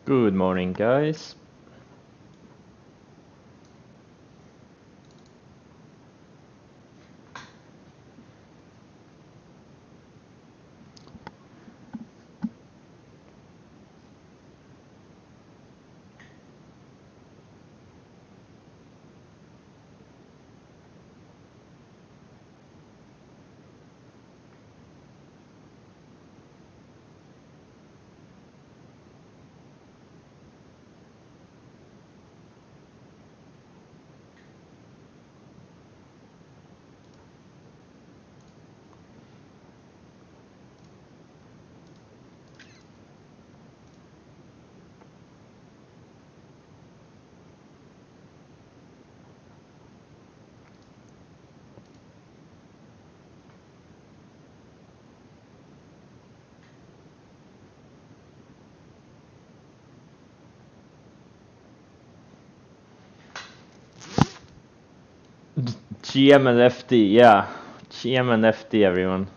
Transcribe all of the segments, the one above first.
Good morning, guys. GM and FD, yeah. GM and FD, everyone.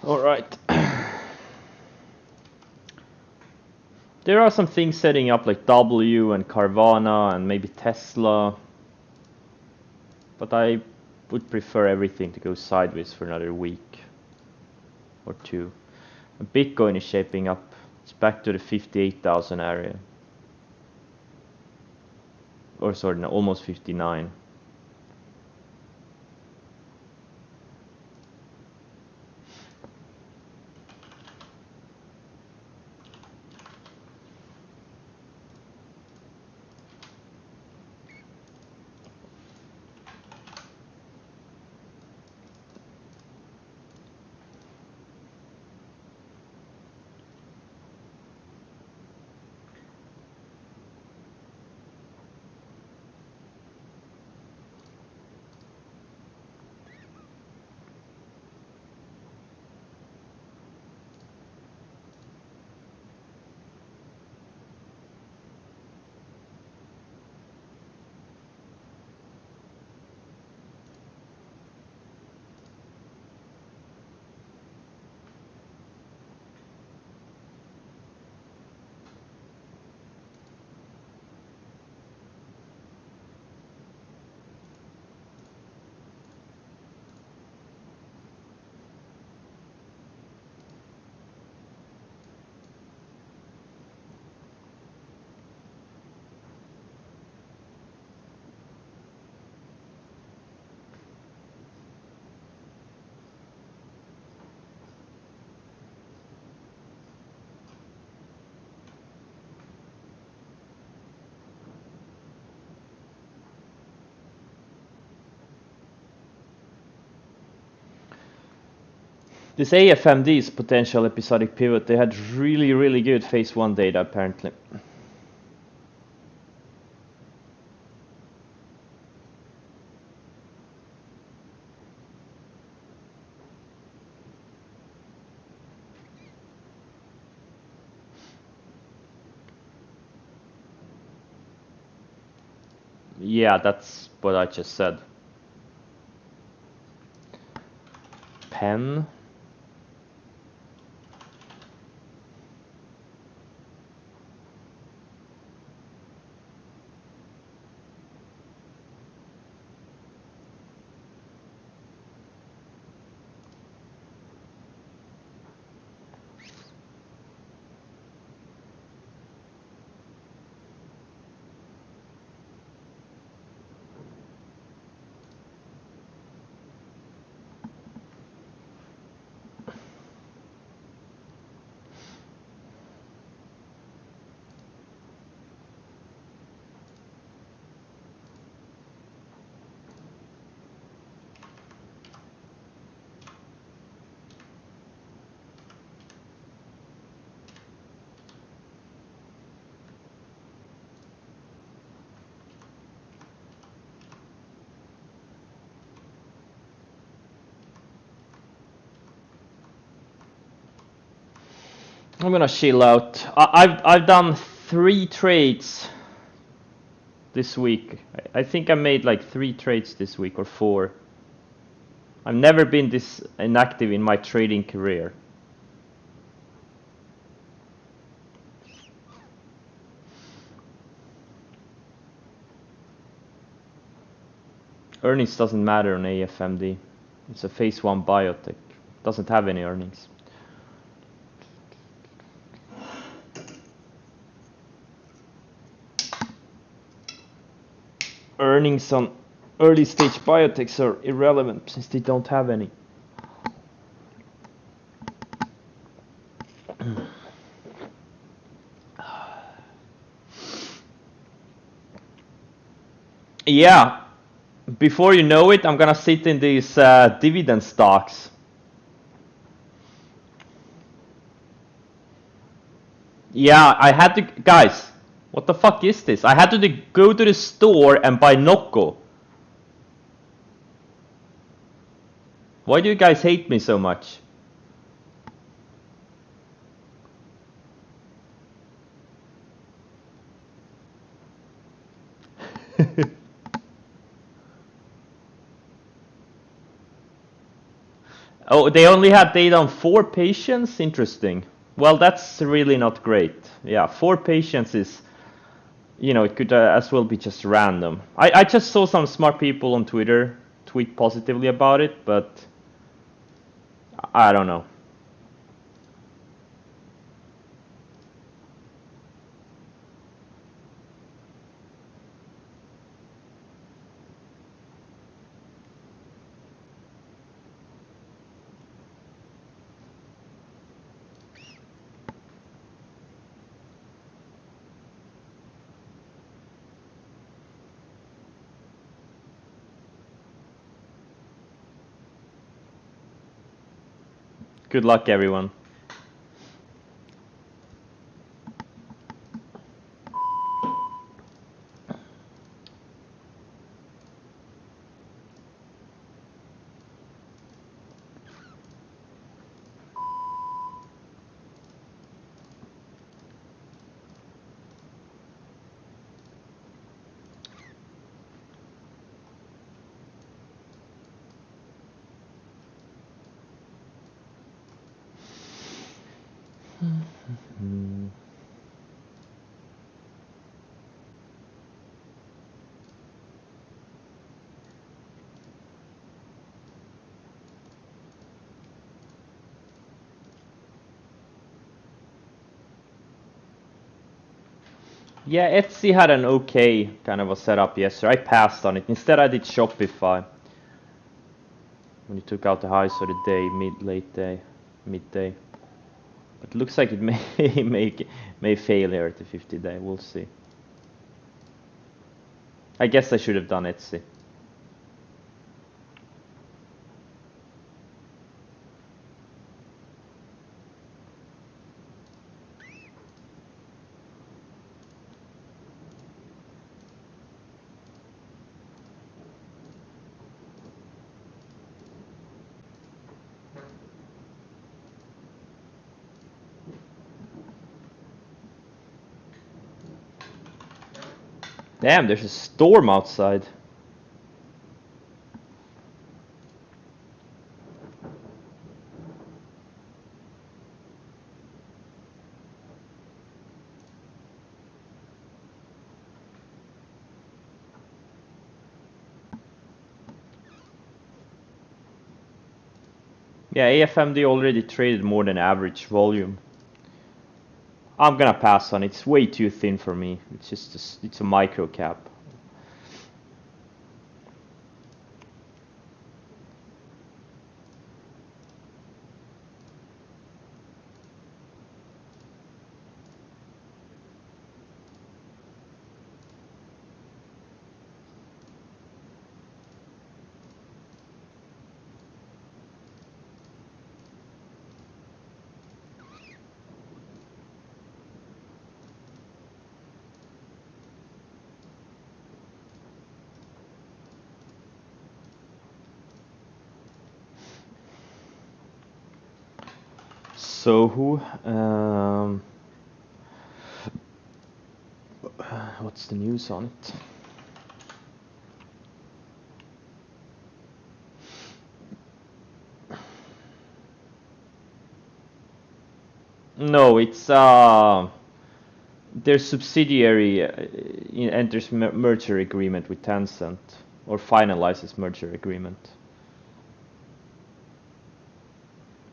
Alright. There are some things setting up like W and Carvana and maybe Tesla. But I would prefer everything to go sideways for another week or two. And Bitcoin is shaping up. It's back to the 58,000 area. Or sorry, no, almost 59. This AFMD's potential episodic pivot, they had really good phase 1 data apparently. Yeah, that's what I just said. Pen. I'm gonna chill out. I've done 3 trades this week. I think I made like 3 trades this week or 4. I've never been this inactive in my trading career. Earnings doesn't matter on AFMD. It's a phase 1 biotech. Doesn't have any earnings. Earnings on early stage biotechs are irrelevant since they don't have any. Yeah, before you know it, I'm gonna sit in these dividend stocks. Yeah, I had to, guys, what the fuck is this? I had to go to the store and buy Nocco. Why do you guys hate me so much? Oh, they only had data on 4 patients? Interesting. Well, that's really not great. Yeah, 4 patients is, you know, it could as well be just random. I just saw some smart people on Twitter tweet positively about it, but I don't know. Good luck, everyone. Yeah, Etsy had an okay kind of a setup yesterday. I passed on it. Instead, I did Shopify. When you took out the highs of the day, midday. It looks like it may fail here at the 50-day. We'll see. I guess I should have done Etsy. Damn, there's a storm outside. Yeah, AFMD already traded more than average volume. I'm gonna pass on it. It's way too thin for me. It's just it's a micro cap. Sohu, what's the news on it? No, it's their subsidiary enters merger agreement with Tencent or finalizes merger agreement.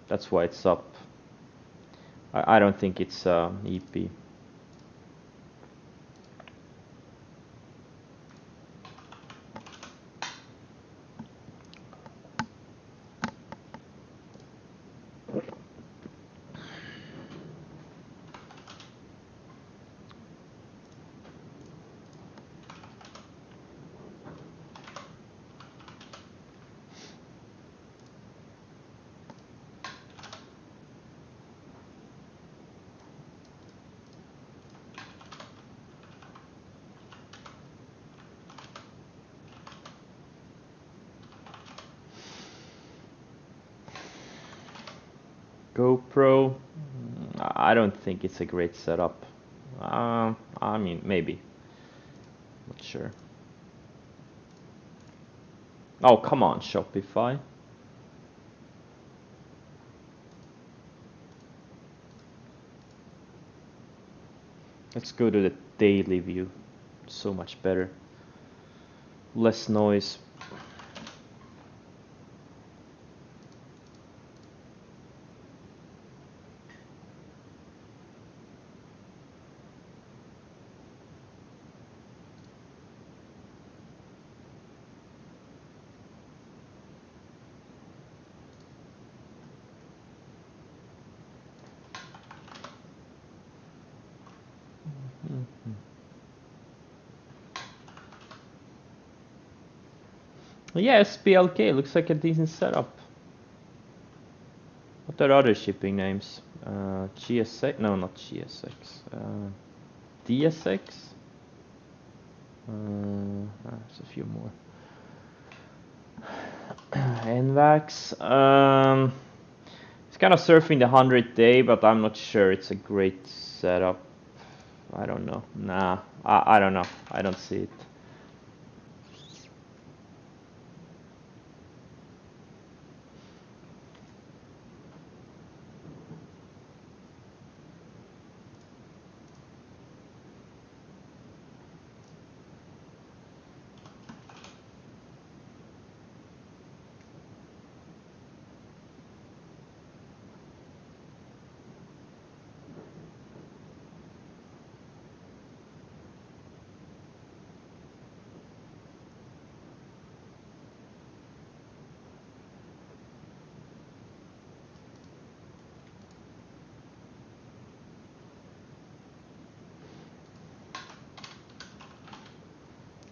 That's why it's up. I don't think it's EP. GoPro, I don't think it's a great setup. I mean, maybe. Not sure. Oh, come on, Shopify. Let's go to the daily view. So much better. Less noise. Yeah, SPLK looks like a decent setup. What are other shipping names? GSX? No, not GSX. DSX? There's a few more. NVAX. It's kind of surfing the 100-day, but I'm not sure it's a great setup. I don't know. Nah, I don't know. I don't see it.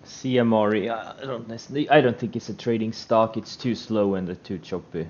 CMRE, I don't think it's a trading stock. It's too slow and too choppy.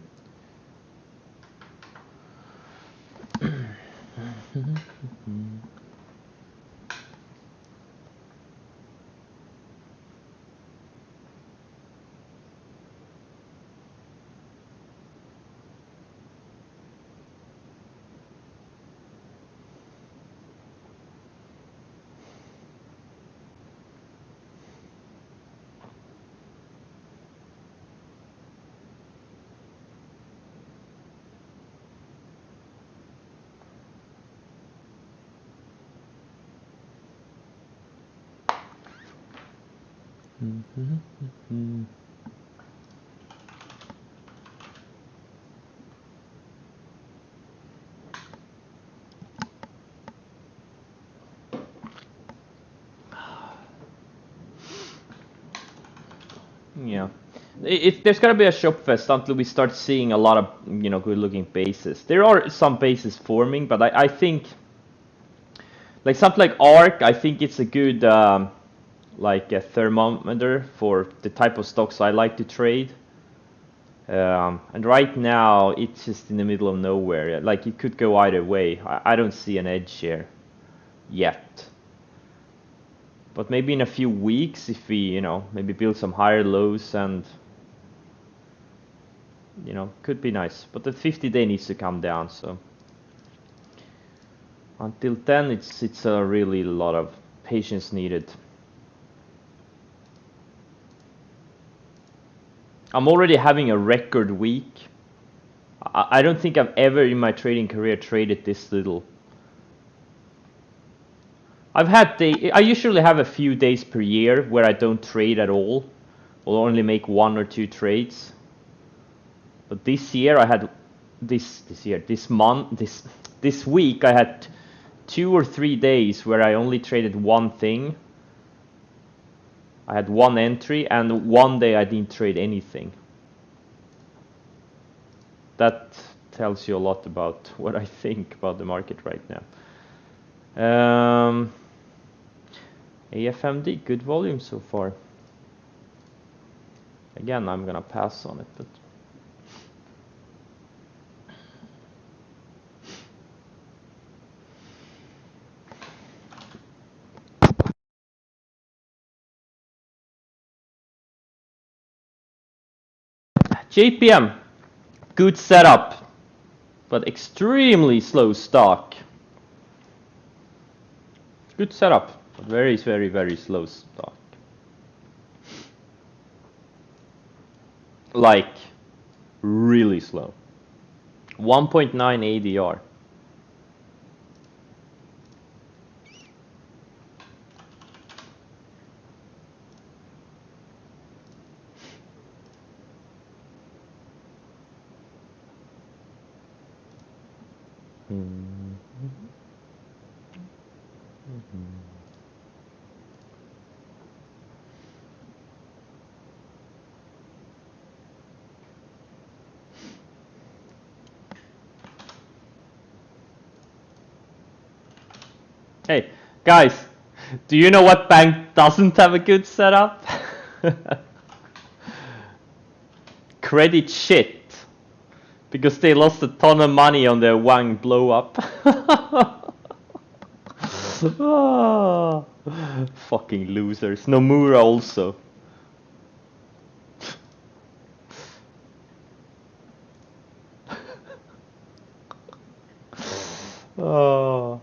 Yeah, there's gotta be a shop fest until we start seeing a lot of good-looking bases. There are some bases forming, but I think like something like ARK, I think it's a good like a thermometer for the type of stocks I like to trade. And right now it's just in the middle of nowhere. Like it could go either way. I don't see an edge here yet. But maybe in a few weeks, if we, maybe build some higher lows and, could be nice. But the 50-day needs to come down, so. Until then, it's a really lot of patience needed. I'm already having a record week. I don't think I've ever in my trading career traded this little. I usually have a few days per year where I don't trade at all, or only make 1 or 2 trades. But this year I had this week I had 2 or 3 days where I only traded one thing. I had one entry, and one day I didn't trade anything. That tells you a lot about what I think about the market right now. AFMD, good volume so far. Again, I'm gonna pass on it, but JPM, good setup, but extremely slow stock. Good setup, but very, very, very slow stock. Like, really slow. 1.9 ADR. Hey, guys, do you know what bank doesn't have a good setup? Credit shit. Because they lost a ton of money on their Wang blow up. Oh, fucking losers. Nomura also. Oh.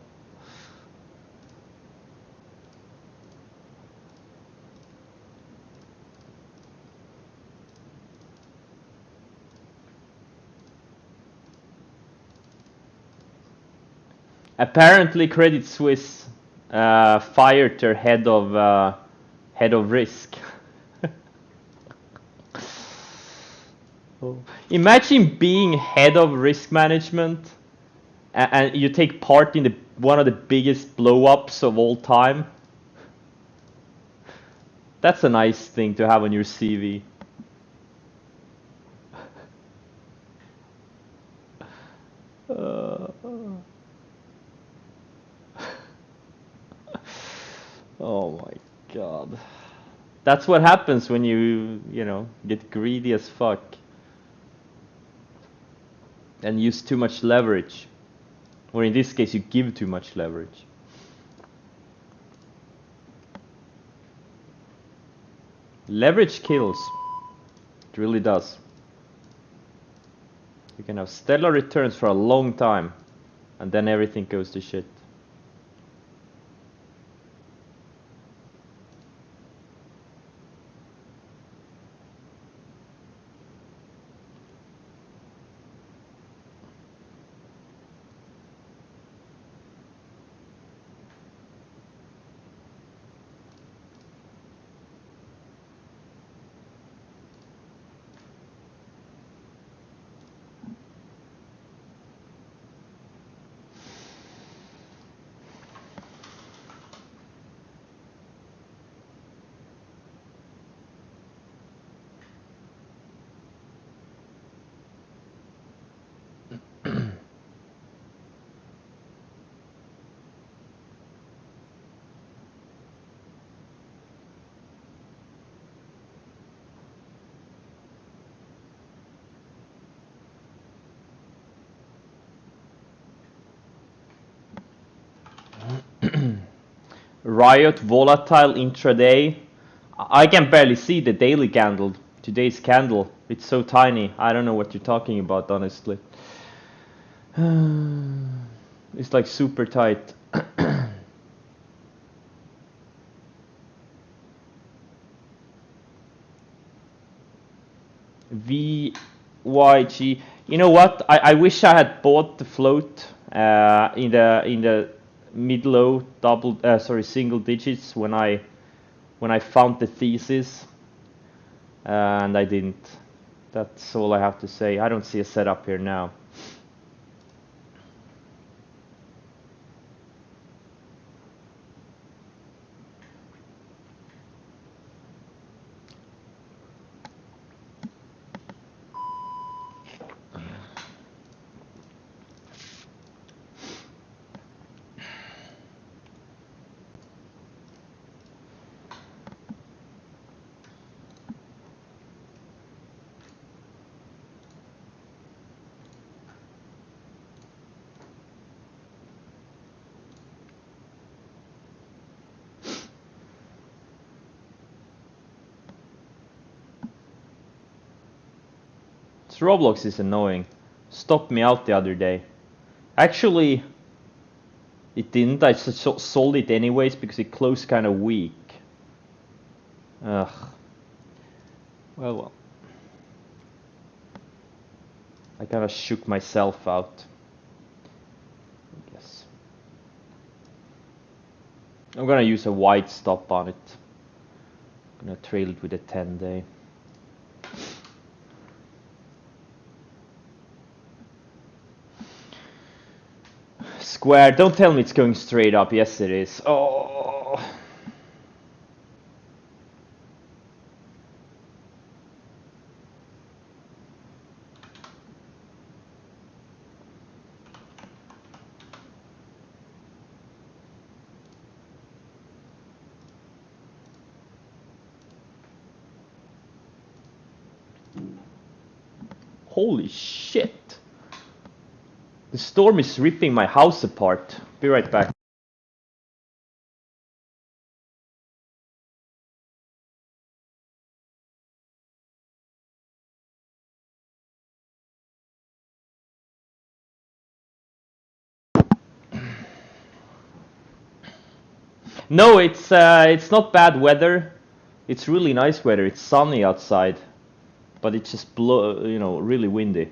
Apparently, Credit Suisse fired their head of risk. Oh. Imagine being head of risk management, and you take part in one of the biggest blow-ups of all time. That's a nice thing to have on your CV. Oh my god. That's what happens when you get greedy as fuck and use too much leverage. Or in this case, you give too much leverage. Leverage kills. It really does. You can have stellar returns for a long time, and then everything goes to shit. Riot volatile intraday. I can barely see the daily candle. Today's candle. It's so tiny. I don't know what you're talking about, honestly. It's like super tight. VYG. You know what? I wish I had bought the float in the mid-low single digits when I found the thesis, and I didn't. That's all I have to say. I don't see a setup here now. Roblox is annoying. Stopped me out the other day. Actually, it didn't. I sold it anyways because it closed kind of weak. Ugh. Well. I kind of shook myself out. I guess. I'm gonna use a wide stop on it. I'm gonna trail it with a 10-day. Square, don't tell me it's going straight up. Yes, it is. Oh. Holy shit. The storm is ripping my house apart. Be right back. No, it's not bad weather. It's really nice weather. It's sunny outside, but it's just really windy.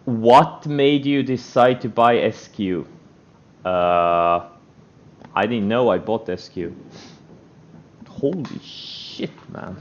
What made you decide to buy SQ? I didn't know I bought SQ. Holy shit, man.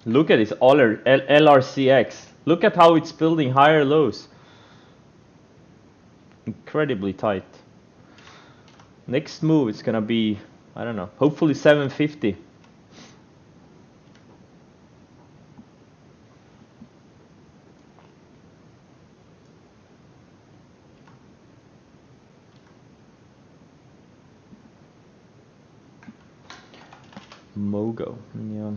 Look at this LRCX. Look at how it's building higher lows. Incredibly tight. Next move is gonna be, I don't know, hopefully 750. Mogo, yeah.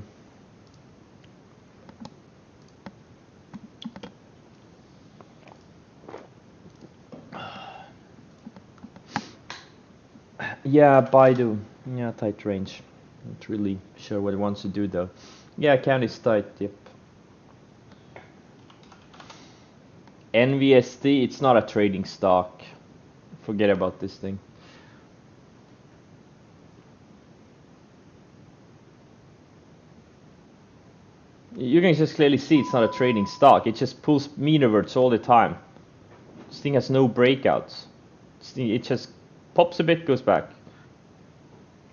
Yeah, Baidu. Yeah, tight range. Not really sure what it wants to do though. Yeah, account is tight, yep. NVST, it's not a trading stock. Forget about this thing. You can just clearly see it's not a trading stock. It just pulls mean reverts all the time. This thing has no breakouts. It just pops a bit, goes back.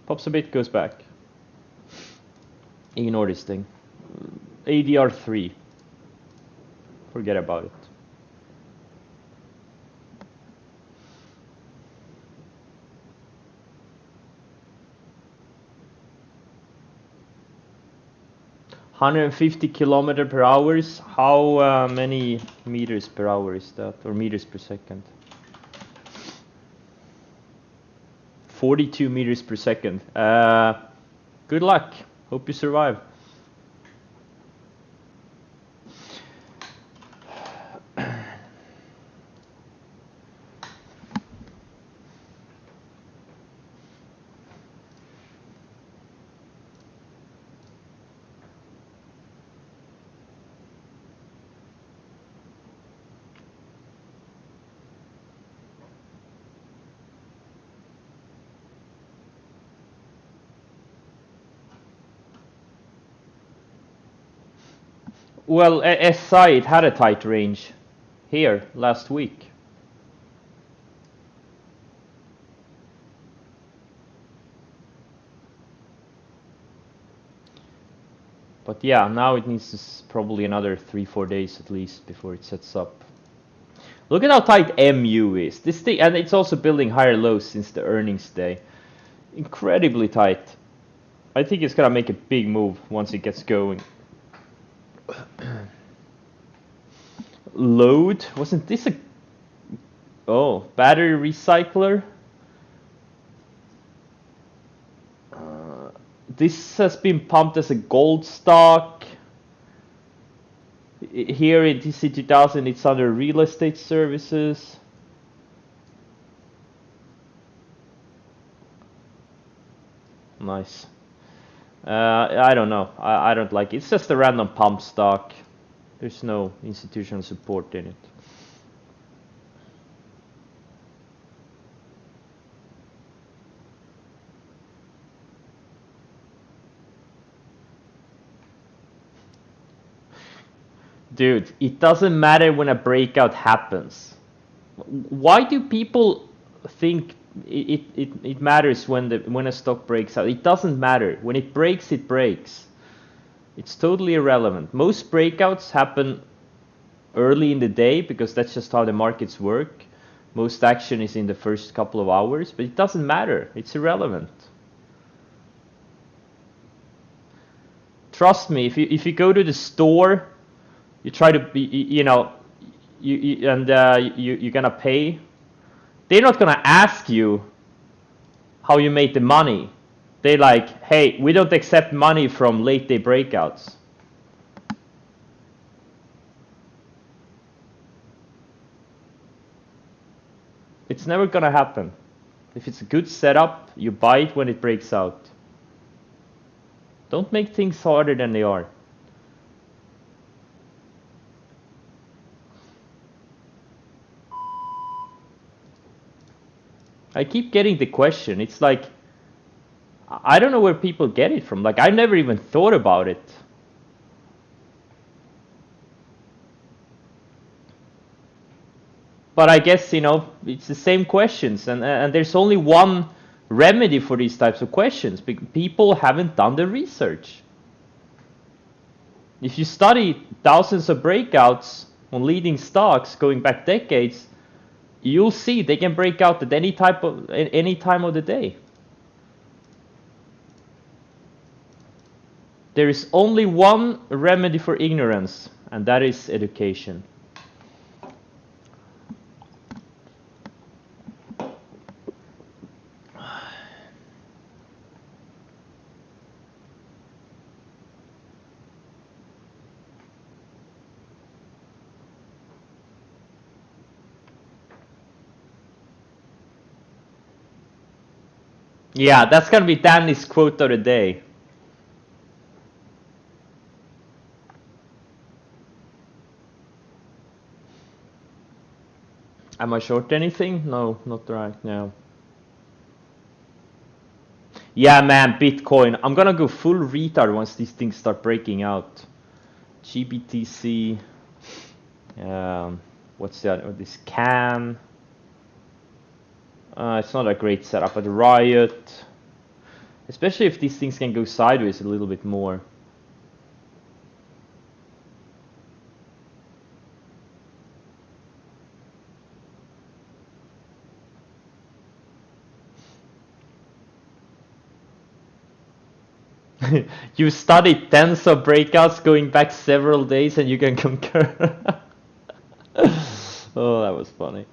Pops a bit, goes back. Ignore this thing. ADR 3. Forget about it. (150 km/h). How many meters per hour is that? Or meters per second? 42 meters per second. Good luck. Hope you survive. Well, SI, it had a tight range here last week. But yeah, now it needs probably another 3-4 days at least before it sets up. Look at how tight MU is. This thing, and it's also building higher lows since the earnings day. Incredibly tight. I think it's gonna make a big move once it gets going. Load? Wasn't this a... Oh, battery recycler? This has been pumped as a gold stock. Here in TC2000 it's under real estate services. Nice. I don't know. I don't like it. It's just a random pump stock. There's no institutional support in it. Dude, it doesn't matter when a breakout happens. Why do people think it matters when a stock breaks out? It doesn't matter. When it breaks, it breaks. It's totally irrelevant. Most breakouts happen early in the day because that's just how the markets work. Most action is in the first couple of hours, but it doesn't matter. It's irrelevant. Trust me, if you go to the store, you try to be, you're gonna pay. They're not gonna ask you how you made the money. They like, hey, we don't accept money from late day breakouts. It's never gonna happen. If it's a good setup, you buy it when it breaks out. Don't make things harder than they are. I keep getting the question. It's like, I don't know where people get it from. Like, I never even thought about it. But I guess, it's the same questions. And there's only one remedy for these types of questions. People haven't done the research. If you study thousands of breakouts on leading stocks going back decades, you'll see they can break out at any time of the day. There is only one remedy for ignorance, and that is education. Yeah, that's gonna be Danny's quote of the day. Am I short anything? No, not right now. Yeah, man, Bitcoin. I'm gonna go full retard once these things start breaking out. GBTC. What's that? Or this Can. It's not a great setup, but Riot. Especially if these things can go sideways a little bit more. You studied tens of breakouts going back several days and you can concur. Oh, that was funny.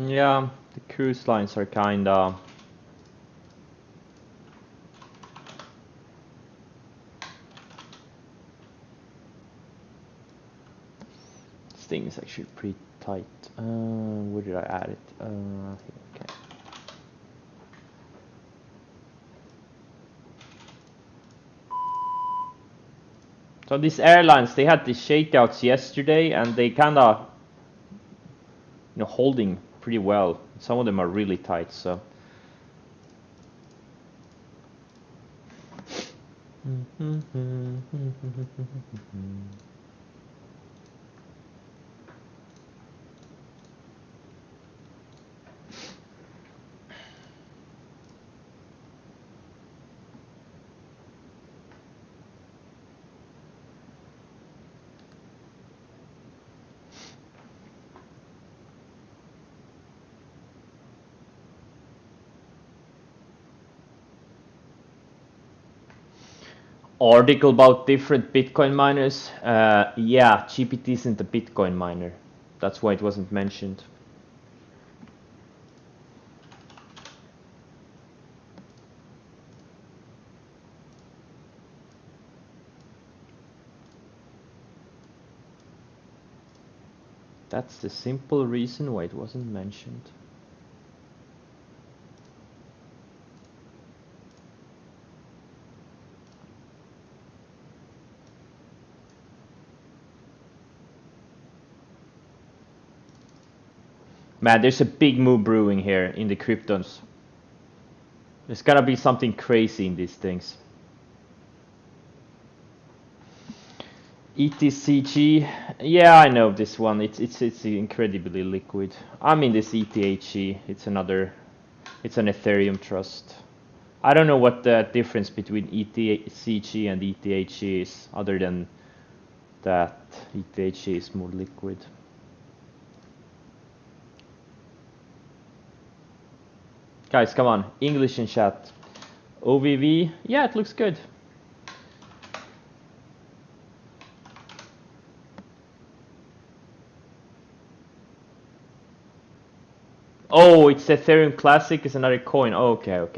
Yeah, the cruise lines are kinda... This thing is actually pretty tight. Where did I add it? Here, okay. So these airlines, they had these shakeouts yesterday and they kinda, holding pretty well. Some of them are really tight, so... Article about different Bitcoin miners. Yeah, GPT isn't a Bitcoin miner. That's why it wasn't mentioned. That's the simple reason why it wasn't mentioned. Man, there's a big move brewing here in the cryptos. There's gotta be something crazy in these things. ETCG, yeah, I know this one. It's incredibly liquid. I mean this ETHG. It's an Ethereum trust. I don't know what the difference between ETCG and ETHG is, other than that ETHG is more liquid. Guys, come on, English in chat. OVV, yeah, it looks good. Oh, it's Ethereum Classic is another coin. Oh, okay.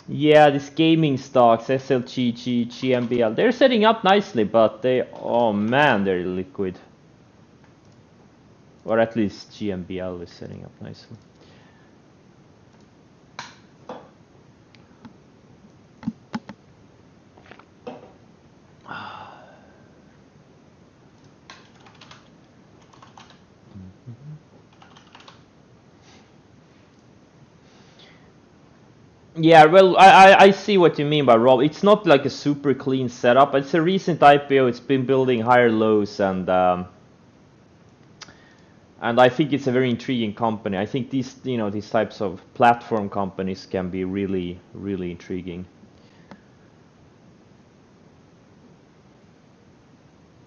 Yeah, these gaming stocks, SLGG, GMBL, they're setting up nicely, but oh man, they're liquid. Or at least GMBL is setting up nicely. Yeah, well, I see what you mean by Rob. It's not like a super clean setup. It's a recent IPO. It's been building higher lows, and I think it's a very intriguing company. I think these types of platform companies can be really, really intriguing.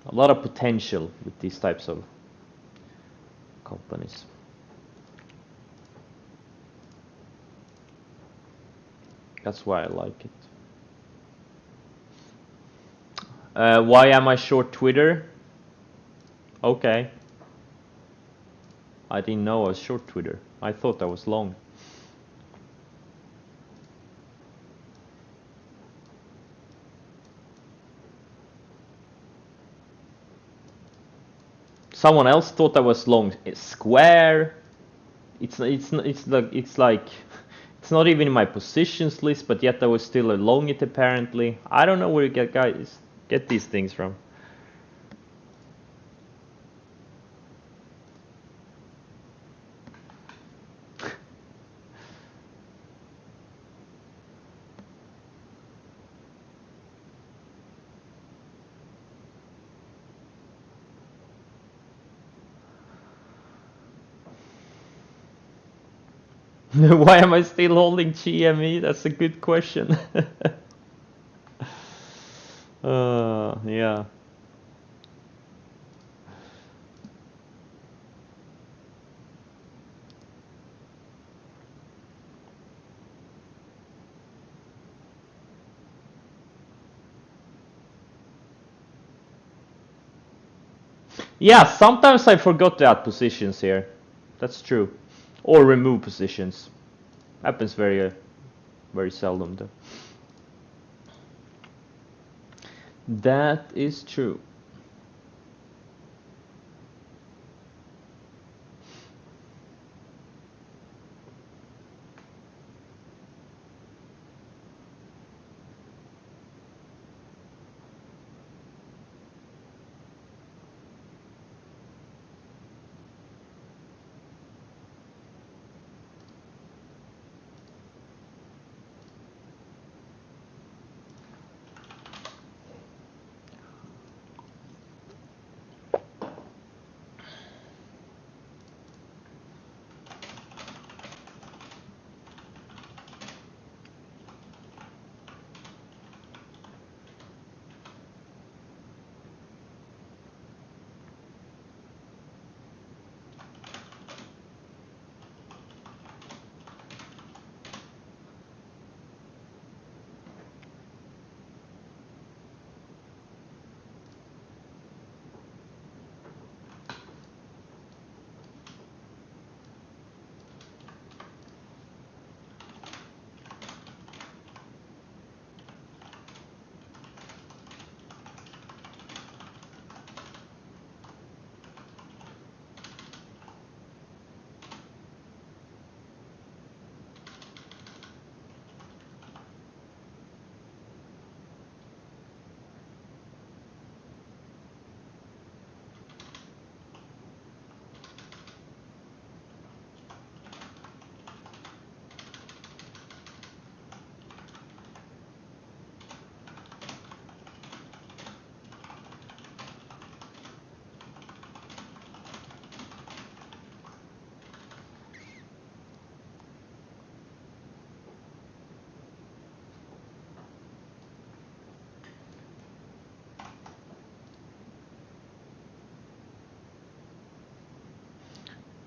A lot of potential with these types of companies. That's why I like it. Why am I short Twitter? Okay. I didn't know I was short Twitter. I thought I was long. Someone else thought I was long. Square. It's like it's not even in my positions list, but yet I was still along it apparently. I don't know where you guys get these things from. Why am I still holding GME? That's a good question. Yeah. Yeah, sometimes I forgot to add positions here. That's true. Or remove positions. Happens very seldom though. That is true.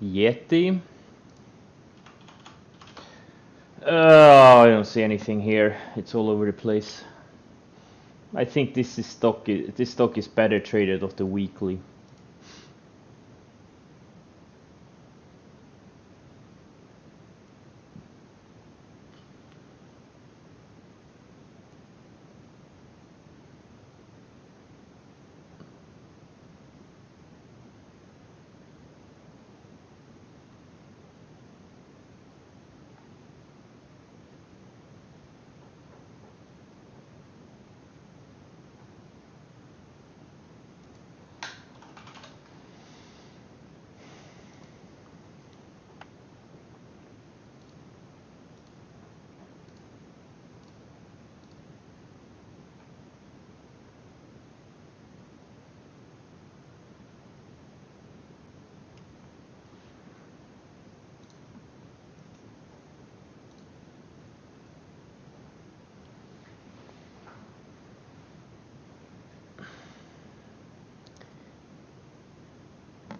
Yeti. I don't see anything here. It's all over the place. I think this stock is better traded off the weekly.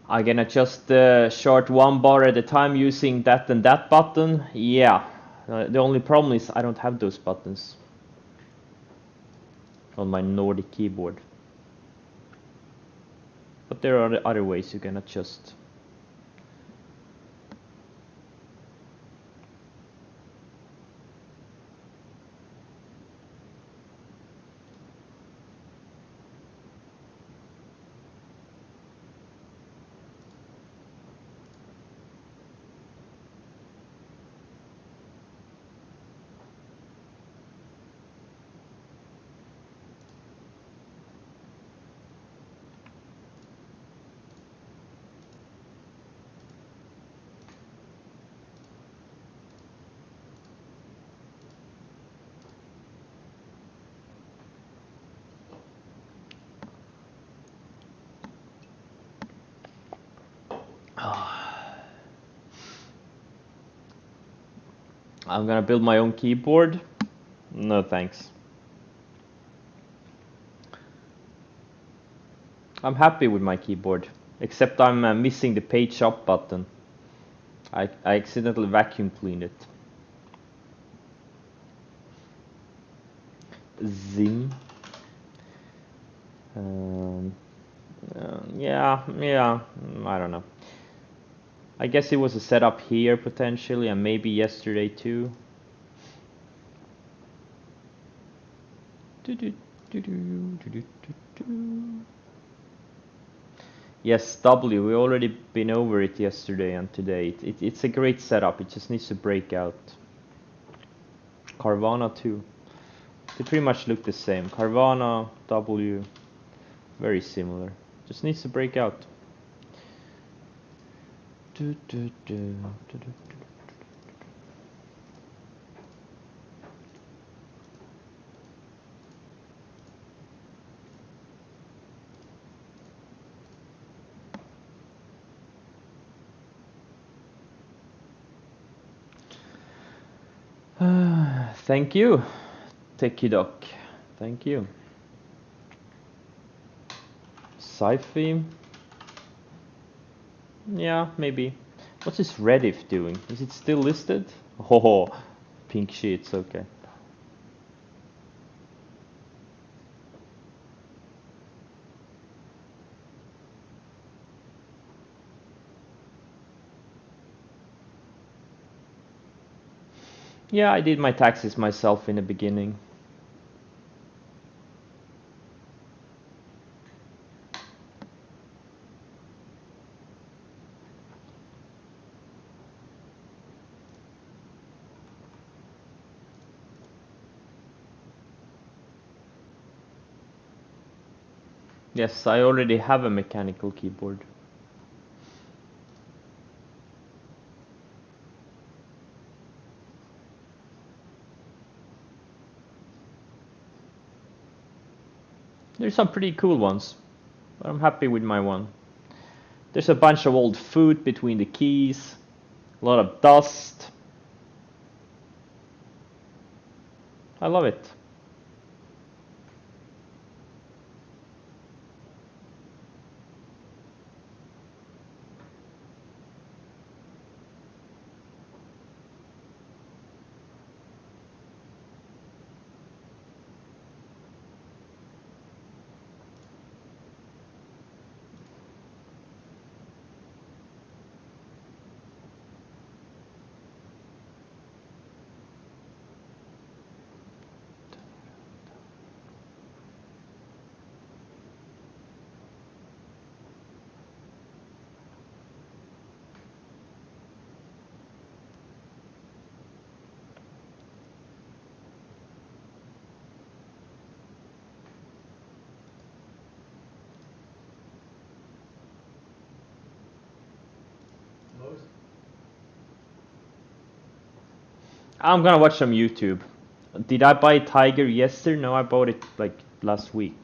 I can adjust the short one bar at a time using that and that button. Yeah, the only problem is I don't have those buttons on my Nordic keyboard. But there are other ways you can adjust. I'm gonna build my own keyboard. No thanks. I'm happy with my keyboard, except I'm missing the page up button. I accidentally vacuum cleaned it. Zim. Yeah, I don't know. I guess it was a setup here potentially, and maybe yesterday too. Yes, W, we already been over it yesterday and today. It's a great setup, it just needs to break out. Carvana too. They pretty much look the same. Carvana, W, very similar. Just needs to break out. Thank you, Techie Doc. Thank you. Sci-fi? Yeah, maybe. What's this Rediff doing? Is it still listed? Oh, pink sheets, okay. Yeah, I did my taxes myself in the beginning. Yes, I already have a mechanical keyboard. There's some pretty cool ones, but I'm happy with my one. There's a bunch of old food between the keys, a lot of dust. I love it. I'm gonna watch some YouTube. Did I buy Tiger yesterday? No, I bought it like last week.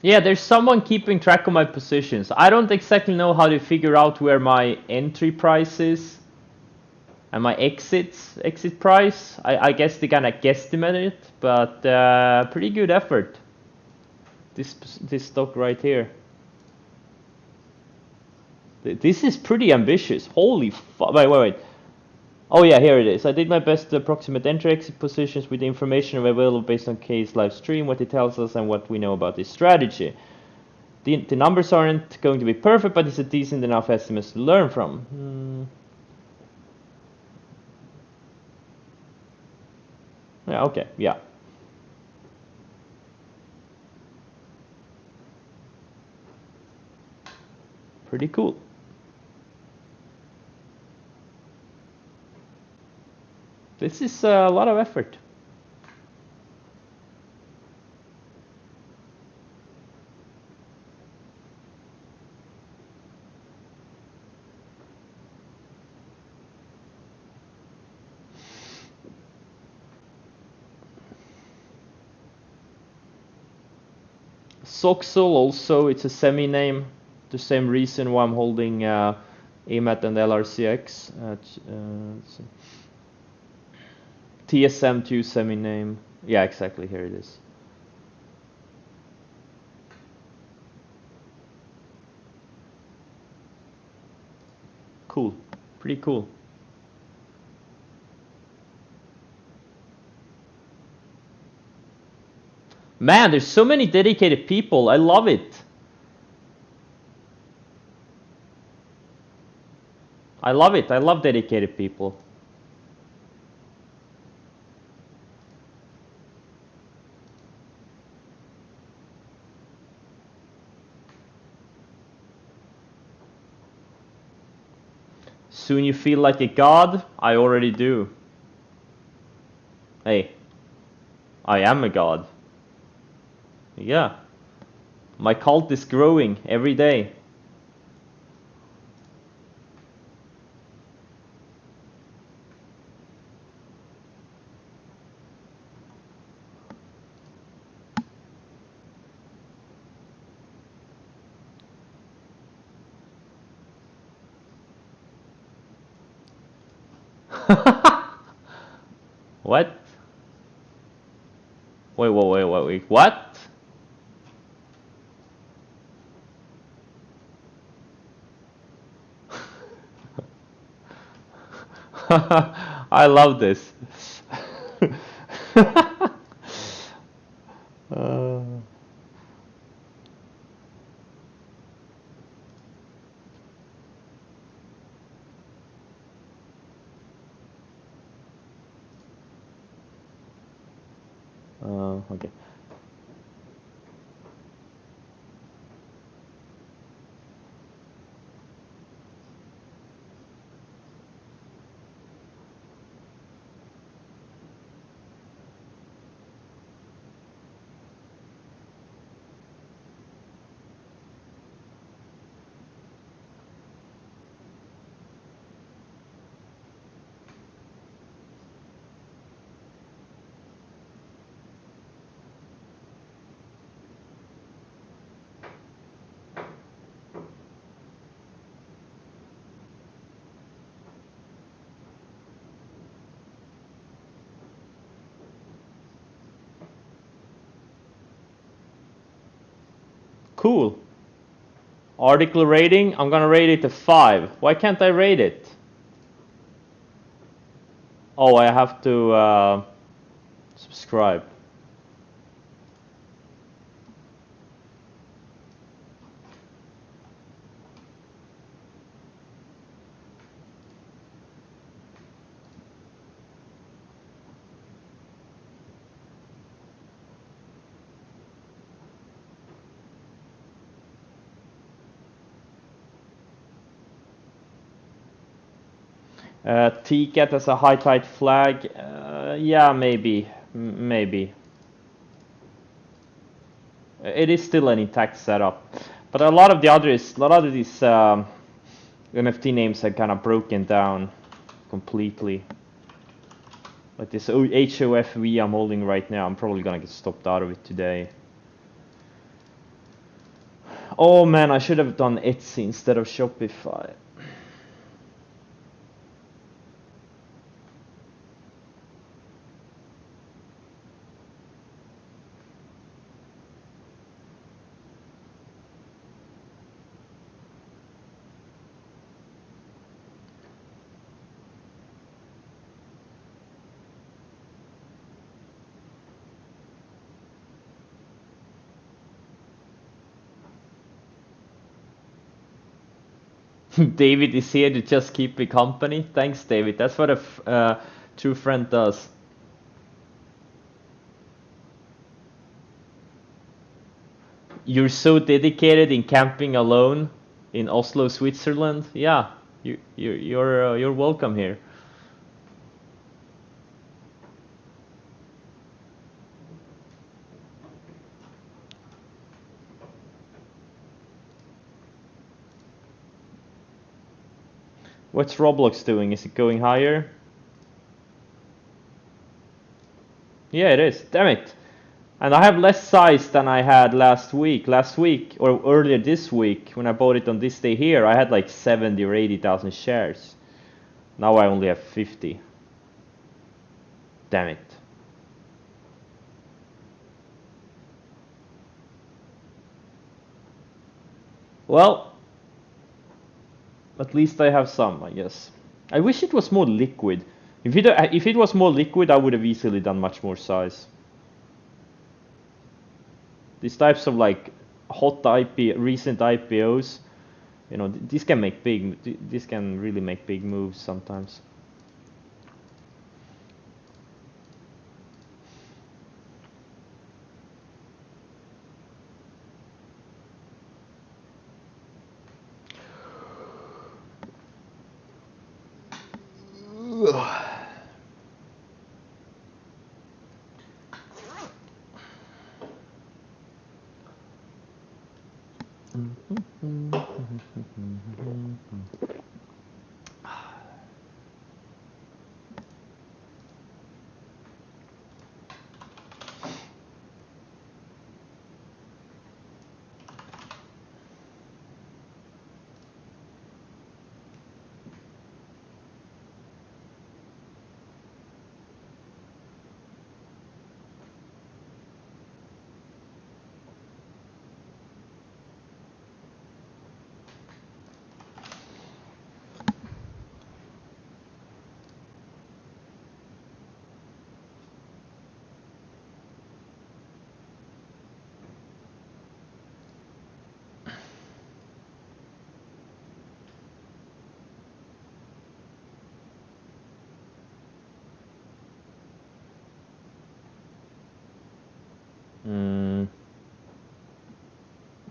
Yeah, there's someone keeping track of my positions. I don't exactly know how to figure out where my entry price is and my exit price. I guess they kind of guesstimate it, but pretty good effort. This stock right here. This is pretty ambitious. Holy fuck! Wait. Oh yeah, here it is. I did my best to approximate entry exit positions with the information available based on K's live stream, what he tells us, and what we know about this strategy. The numbers aren't going to be perfect, but it's a decent enough estimate to learn from. Yeah, okay, yeah. Pretty cool. This is a lot of effort. Soxol also, it's a semi-name. The same reason why I'm holding AMAT and LRCX. TSM2 semi-name. Yeah, exactly, here it is. Cool, pretty cool. Man, there's so many dedicated people. I love it. I love it. I love dedicated people. Soon you feel like a god? I already do. Hey, I am a god. Yeah. My cult is growing every day. What? Wait. What? I love this. uh, okay. Cool. Article rating, I'm gonna rate it a 5. Why can't I rate it? Oh, I have to subscribe. TCAT as a high tide flag, yeah, maybe. It is still an intact setup, but a lot of these NFT names are kind of broken down completely. Like this HOFV I'm holding right now, I'm probably gonna get stopped out of it today. Oh man, I should have done Etsy instead of Shopify. David is here to just keep me company. Thanks, David. That's what a true friend does. You're so dedicated in camping alone in Oslo, Switzerland. Yeah, you're welcome here. What's Roblox doing? Is it going higher? Yeah, it is. Damn it. And I have less size than I had last week. Last week, or earlier this week, when I bought it on this day here, I had like 70 or 80,000 shares. Now I only have 50. Damn it. Well, at least I have some, I guess. I wish it was more liquid. If it was more liquid, I would have easily done much more size. These types of like hot recent IPOs, you know, this can make this can really make big moves sometimes.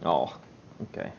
Oh, okay.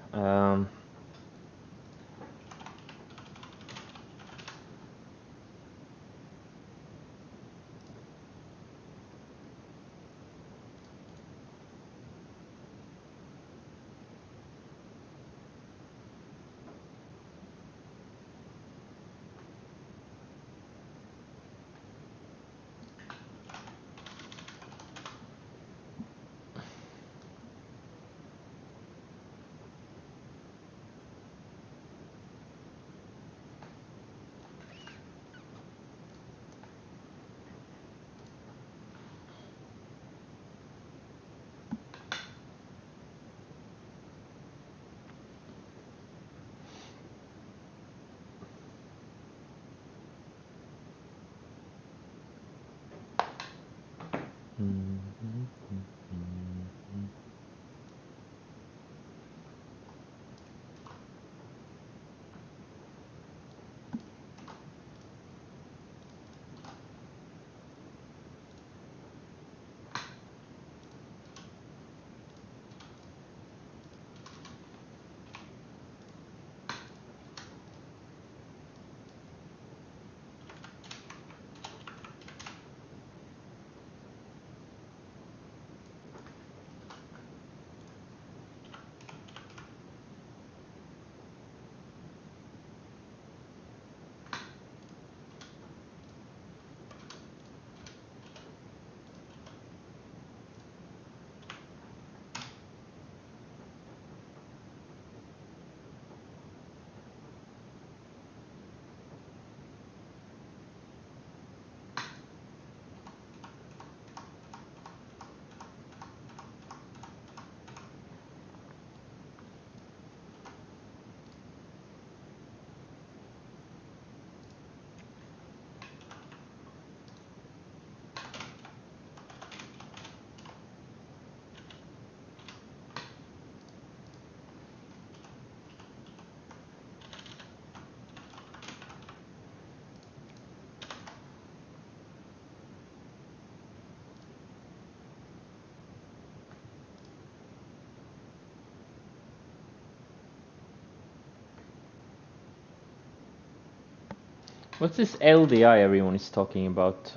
What's this LDI everyone is talking about?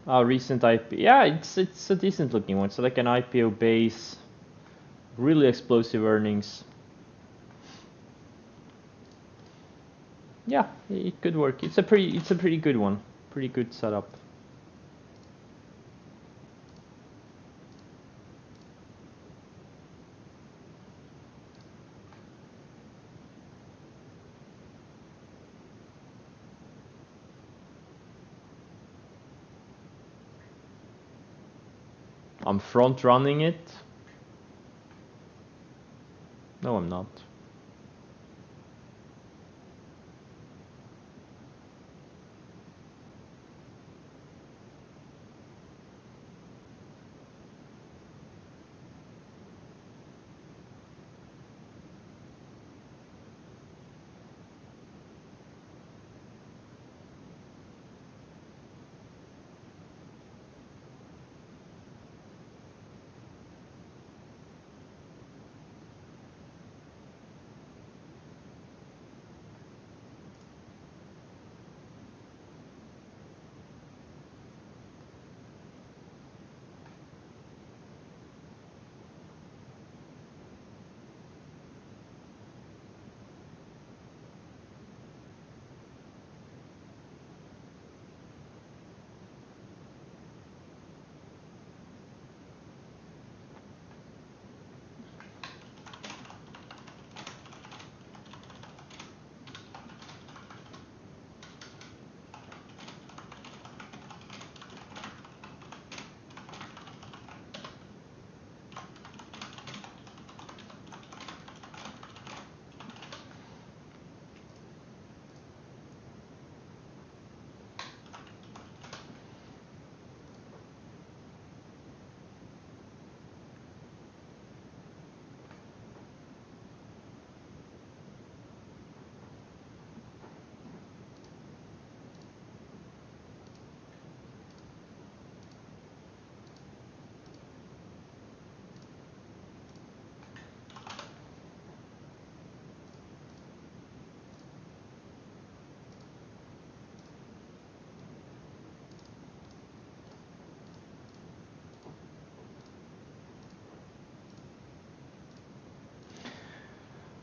Recent IP. Yeah, it's a decent looking one. So like an IPO base, really explosive earnings. Yeah, it could work. It's a pretty good one. Pretty good setup. I'm front running it. No, I'm not.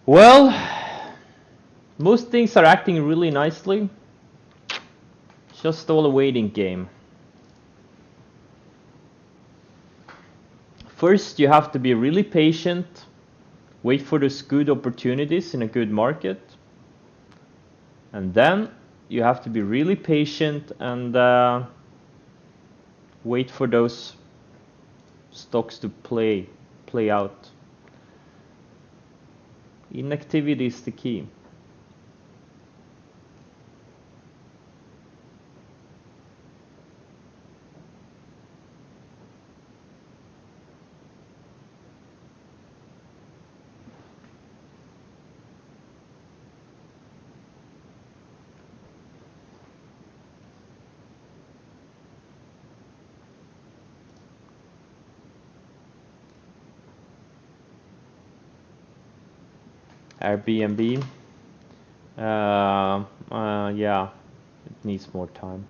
Well, most things are acting really nicely. Just all a waiting game. First, you have to be really patient, wait for those good opportunities in a good market, and then you have to be really patient and wait for those stocks to play out. Inactivity is the key. Airbnb. Yeah, it needs more time.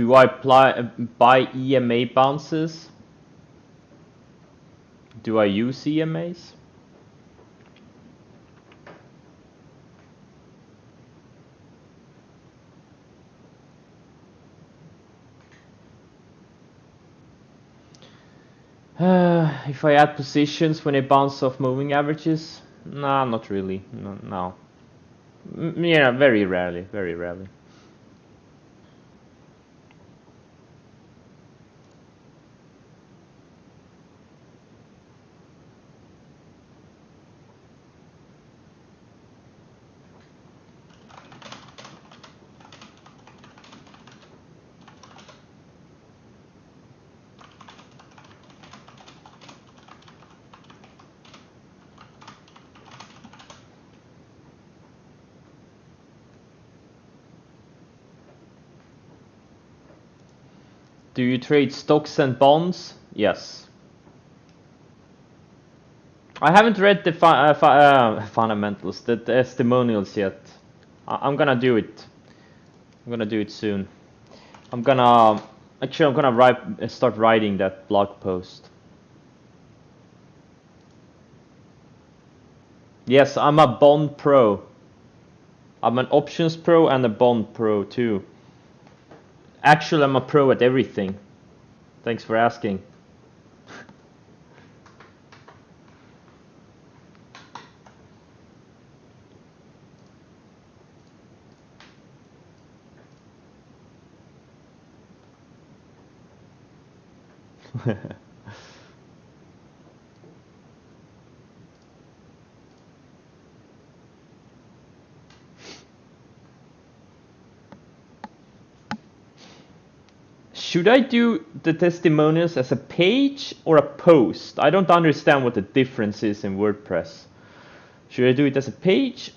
Do I buy EMA bounces? Do I use EMAs? If I add positions when they bounce off moving averages? Nah, not really. No. Yeah, very rarely, very rarely. Do you trade stocks and bonds? Yes. I haven't read the fundamentals, the testimonials yet. I'm gonna do it. I'm gonna do it soon. I'm gonna start writing that blog post. Yes, I'm a bond pro. I'm an options pro and a bond pro too. Actually, I'm a pro at everything. Thanks for asking. Should I do the testimonials as a page or a post? I don't understand what the difference is in WordPress. Should I do it as a page?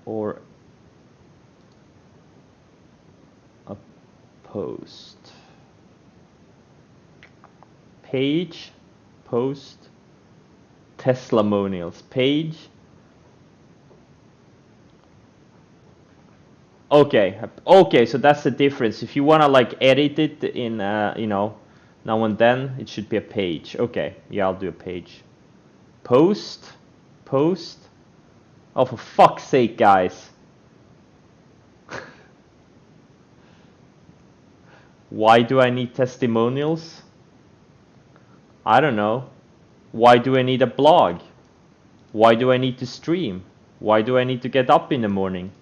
Or a post? Page, post, Teslamonials, page. Okay, so that's the difference. If you want to like edit it in, now and then, it should be a page. Okay, yeah, I'll do a page. Post. Oh, for fuck's sake, guys. Why do I need testimonials? I don't know. Why do I need a blog? Why do I need to stream? Why do I need to get up in the morning?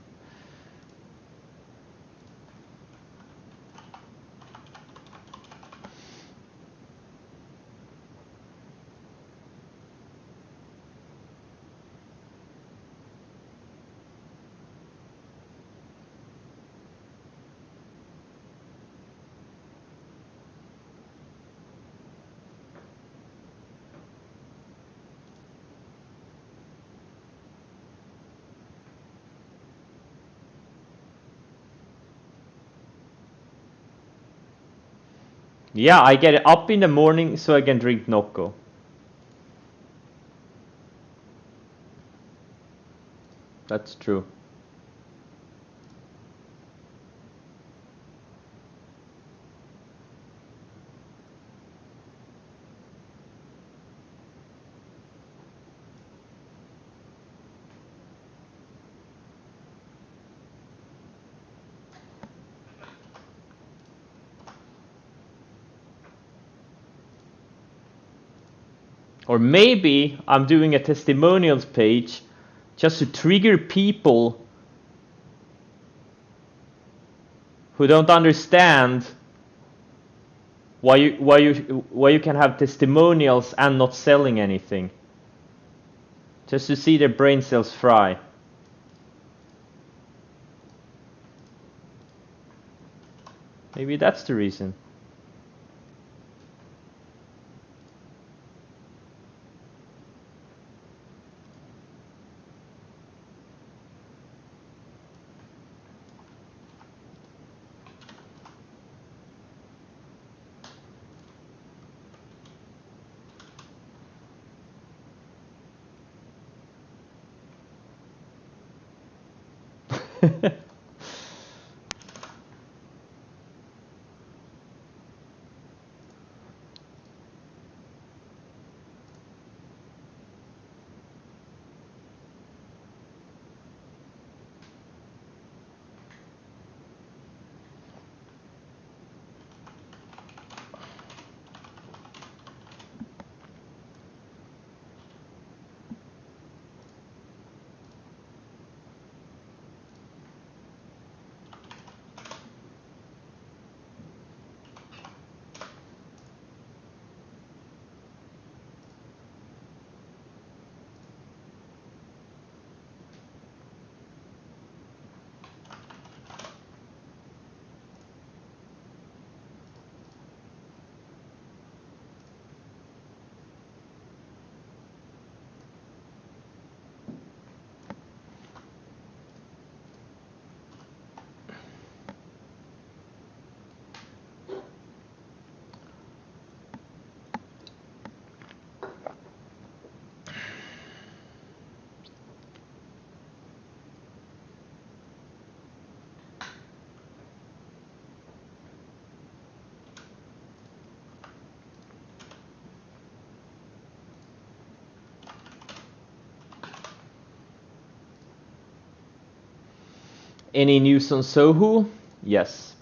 Yeah, I get up in the morning so I can drink Nocco. That's true. Or maybe I'm doing a testimonials page just to trigger people who don't understand why you can have testimonials and not selling anything. Just to see their brain cells fry. Maybe that's the reason. Any news on Sohu? Yes.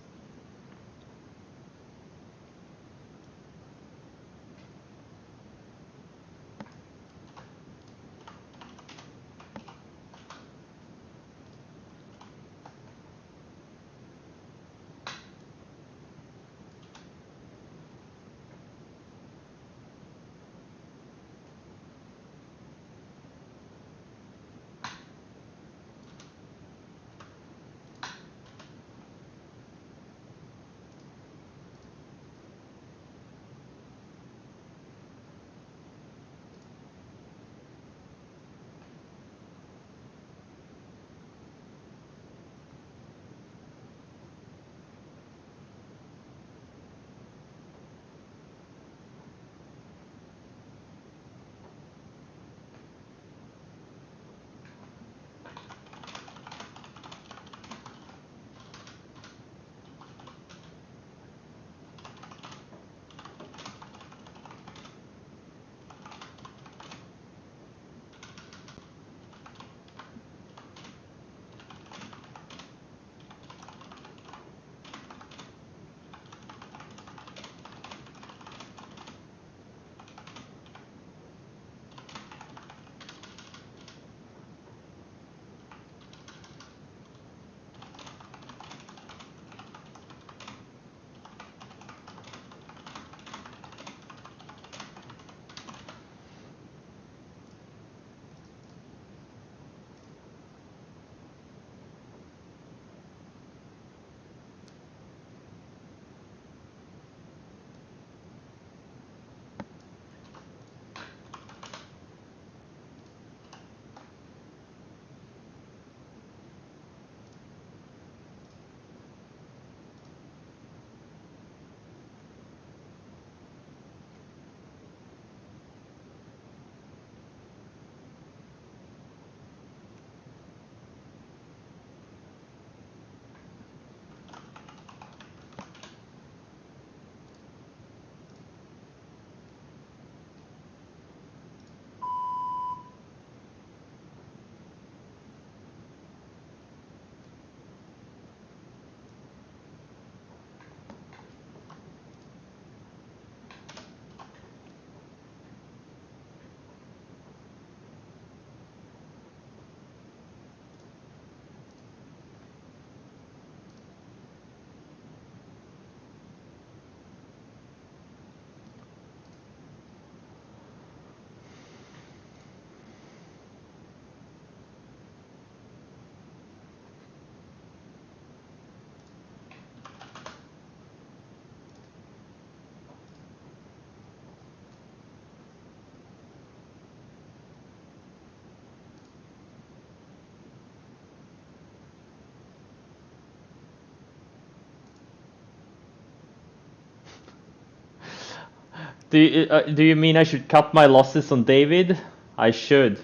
Do you mean I should cut my losses on David? I should.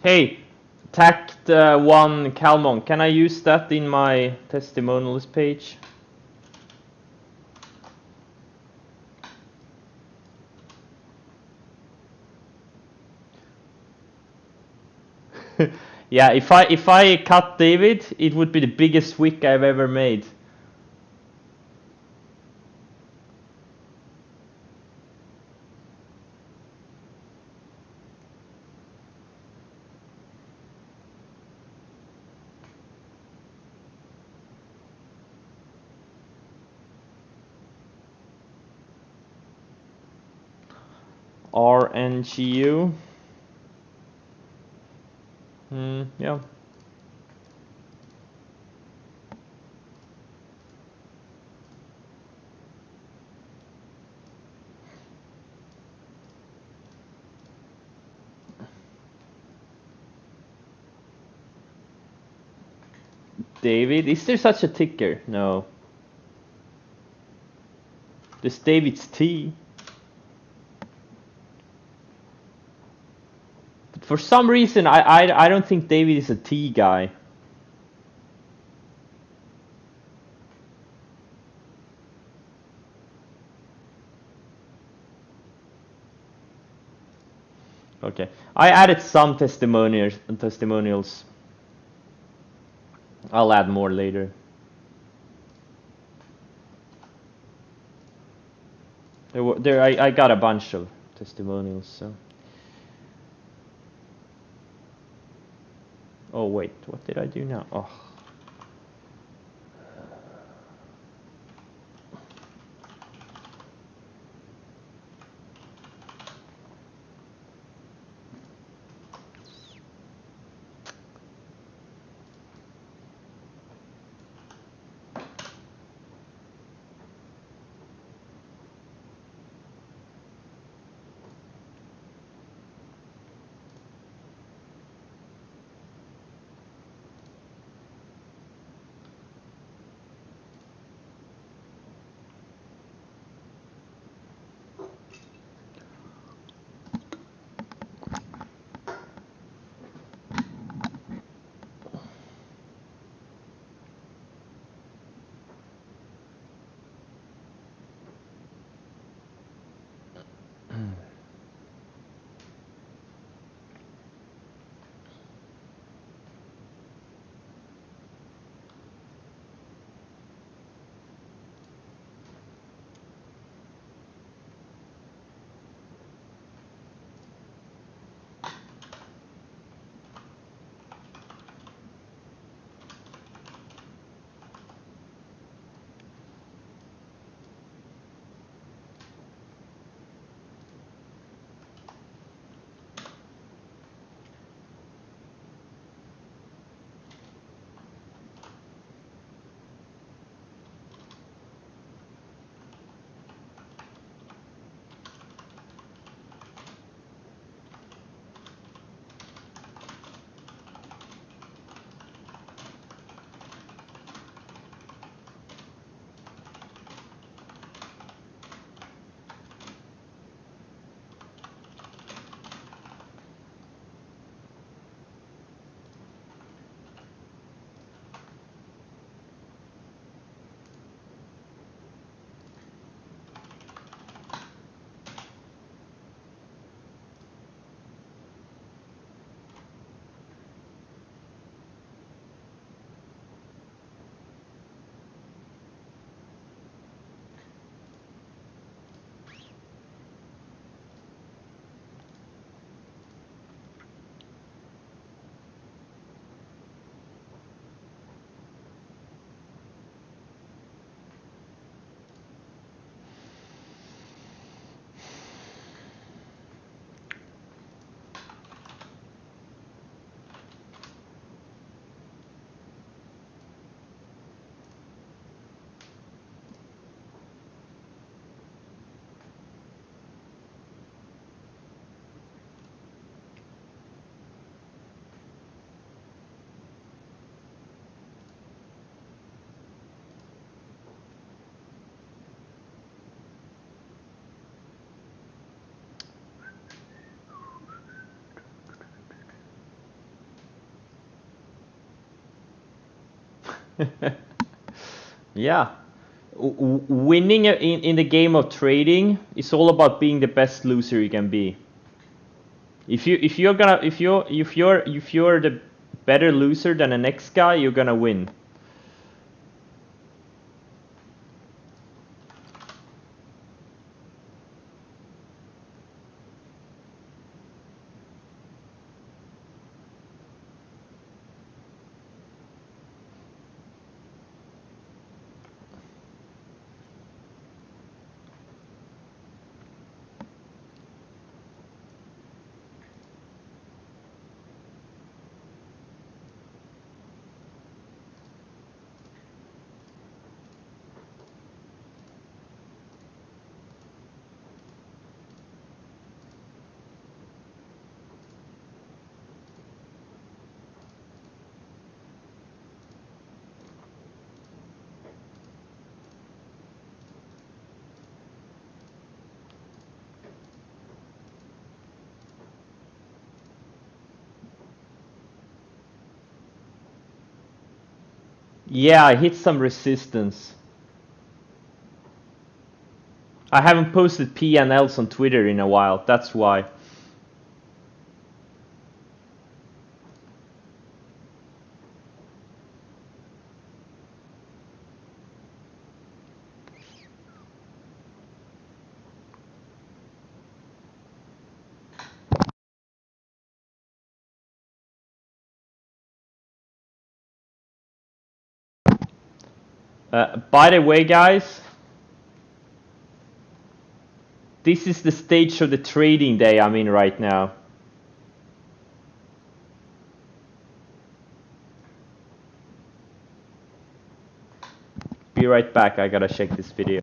Hey, Tact 1 Calmon, can I use that in my testimonials page? Yeah, if I cut David, it would be the biggest wick I've ever made. RNGU. Yeah. David, is there such a ticker? No. There's David's T. But for some reason, I don't think David is a T guy. Okay, I added some testimonials. I'll add more later. I got a bunch of testimonials. So. Oh wait, what did I do now? Oh. Yeah. Winning in the game of trading is all about being the best loser you can be. If you're the better loser than the next guy, you're gonna win. Yeah, I hit some resistance. I haven't posted P&Ls on Twitter in a while, that's why. By the way, guys, this is the stage of the trading day I'm in right now. Be right back, I gotta check this video.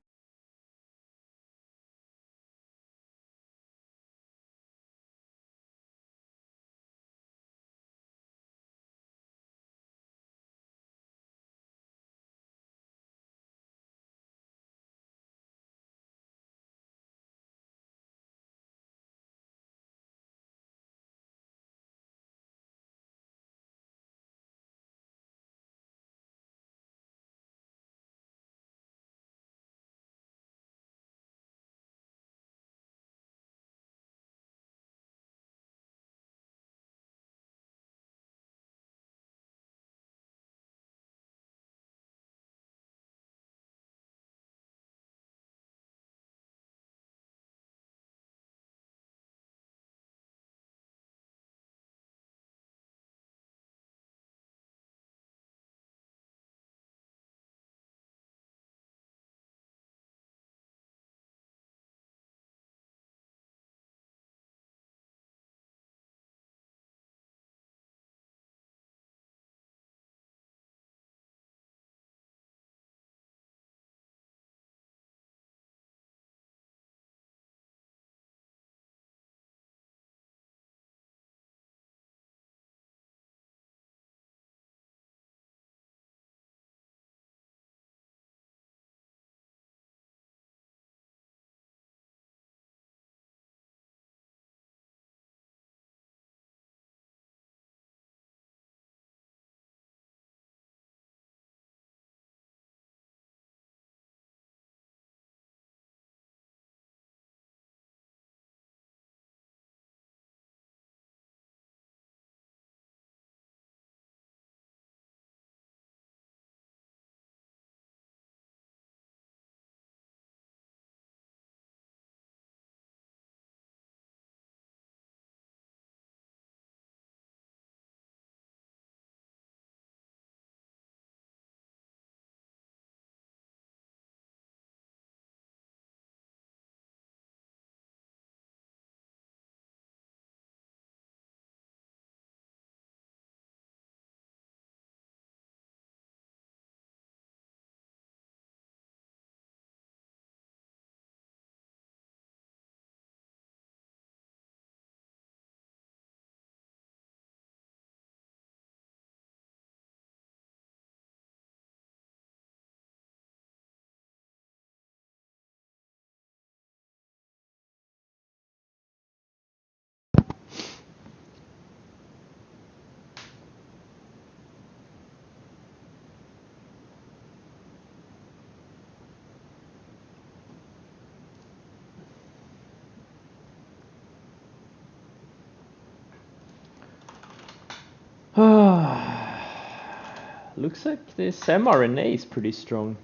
Looks like this mRNA is pretty strong.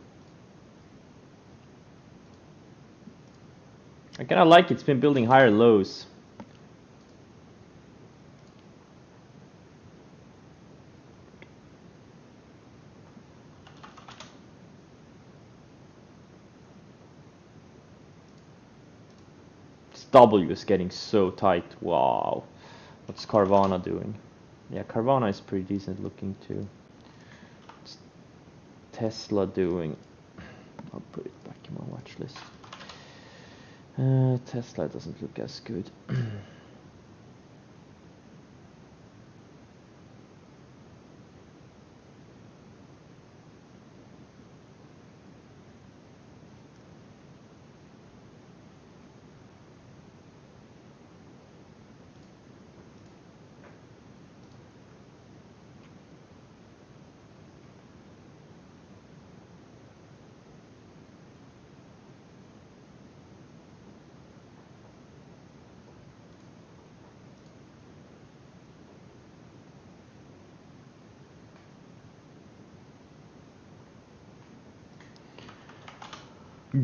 I kinda like it's been building higher lows. This W is getting so tight. Wow. What's Carvana doing? Yeah, Carvana is pretty decent looking too. What's Tesla doing? I'll put it back in my watch list. Tesla doesn't look as good.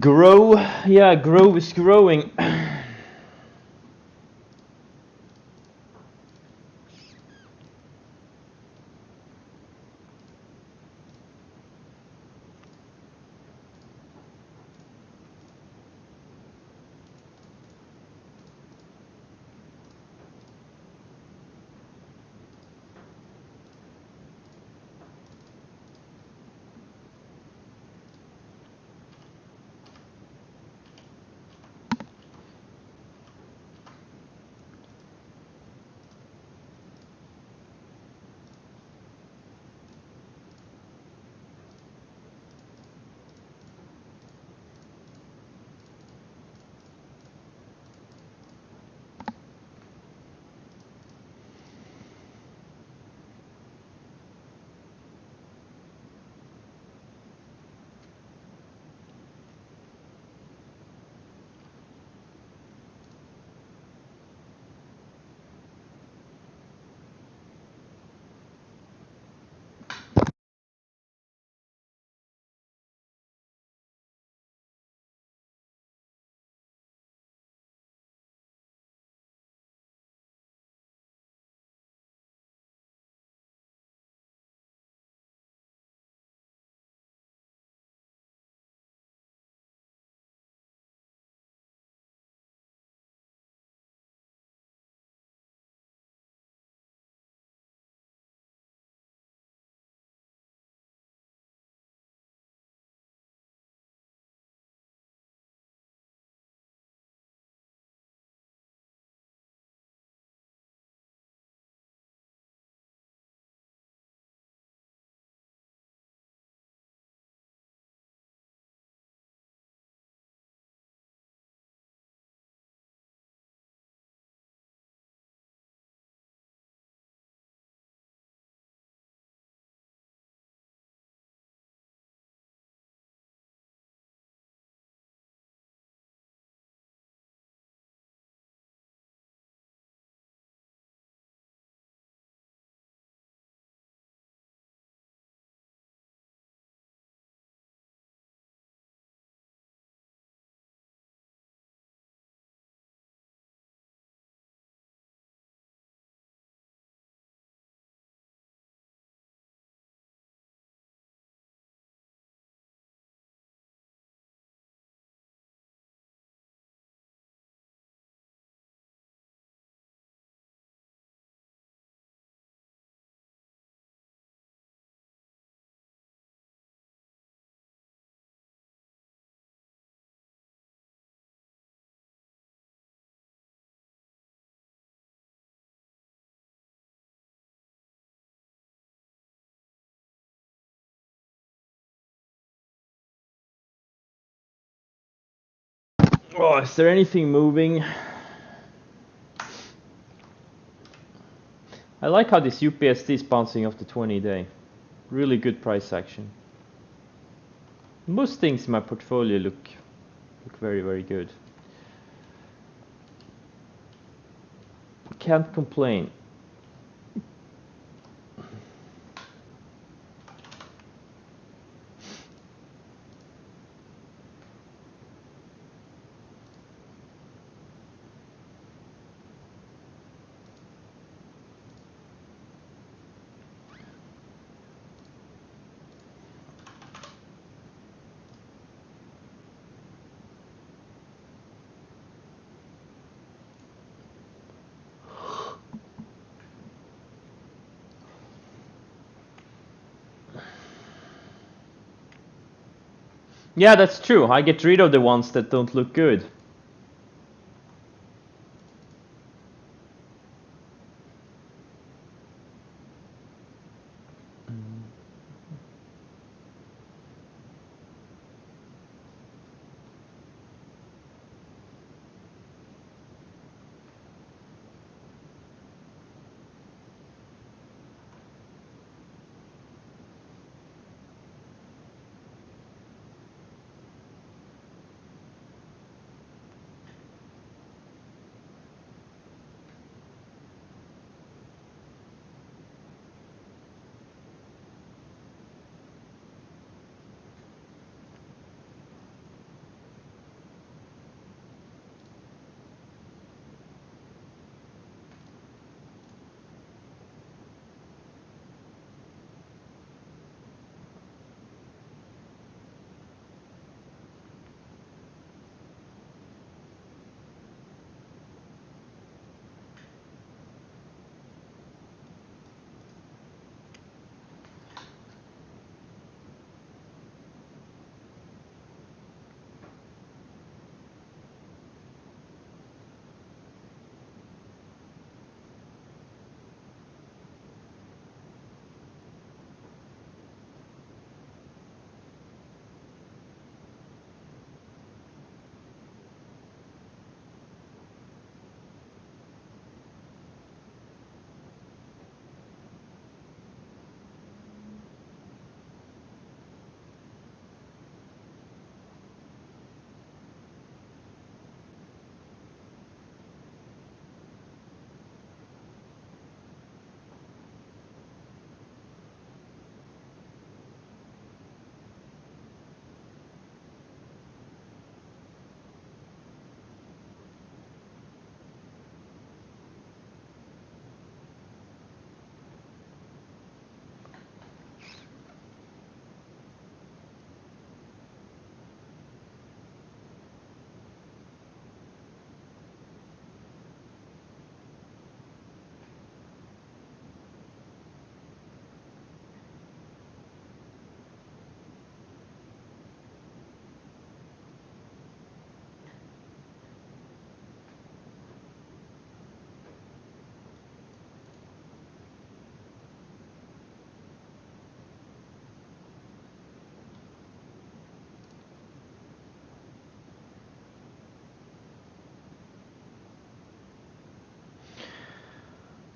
Grow, yeah, Grow is growing. Oh, is there anything moving? I like how this UPSD is bouncing off the 20-day. Really good price action. Most things in my portfolio look very, very good. Can't complain. Yeah, that's true. I get rid of the ones that don't look good.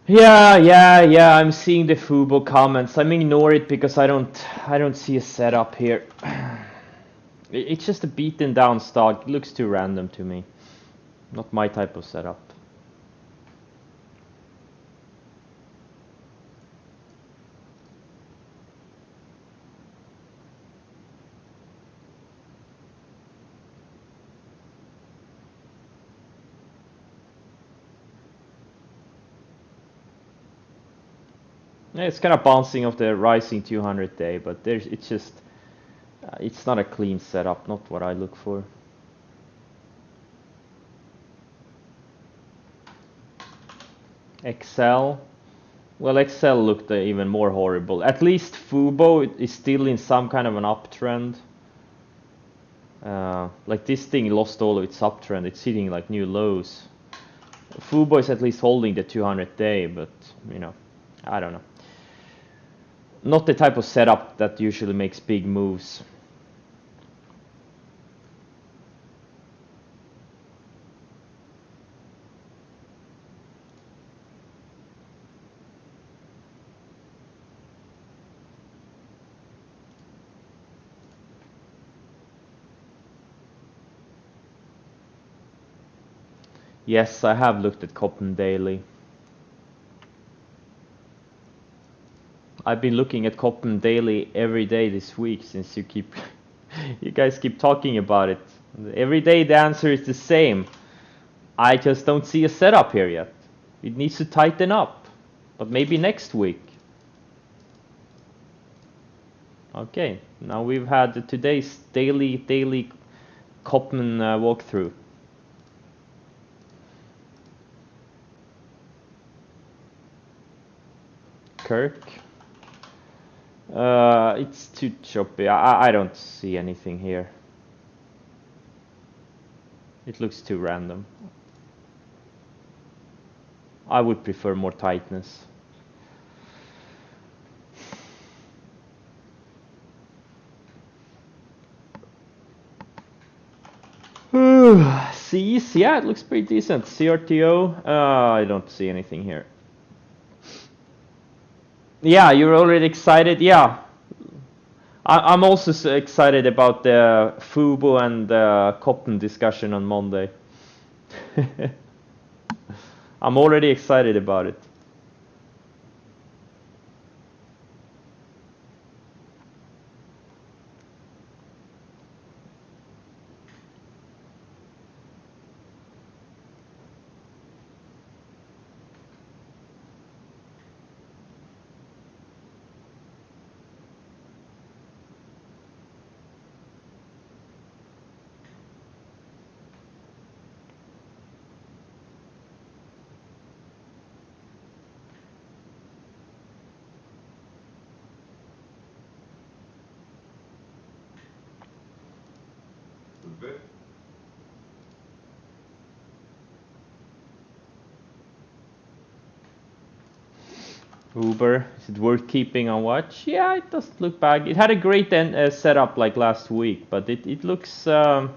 Yeah, I'm seeing the Fubo comments. I'm ignore it because I don't see a setup here. It's just a beaten down stock. It looks too random to me. Not my type of setup. Yeah, it's kind of bouncing off the rising 200 day, but it's just it's not a clean setup. Not what I look for. Excel. Well, Excel looked even more horrible. At least Fubo is still in some kind of an uptrend. Like this thing lost all of its uptrend. It's hitting like new lows. Fubo is at least holding the 200 day, but I don't know. Not the type of setup that usually makes big moves. Yes, I have looked at Cotton Daily. I've been looking at Cotton Daily every day this week since you guys keep talking about it. Every day the answer is the same. I just don't see a setup here yet. It needs to tighten up, but maybe next week. Okay, now we've had today's daily Kopman walkthrough. Kirk. It's too choppy. I don't see anything here. It looks too random. I would prefer more tightness. C's, yeah, it looks pretty decent. CRTO, I don't see anything here. Yeah, you're already excited. Yeah, I'm also so excited about the Fubo and the Cotton discussion on Monday. I'm already excited about it. Uber, is it worth keeping on watch? Yeah, it doesn't look bad. It had a great setup like last week, but it looks, yeah,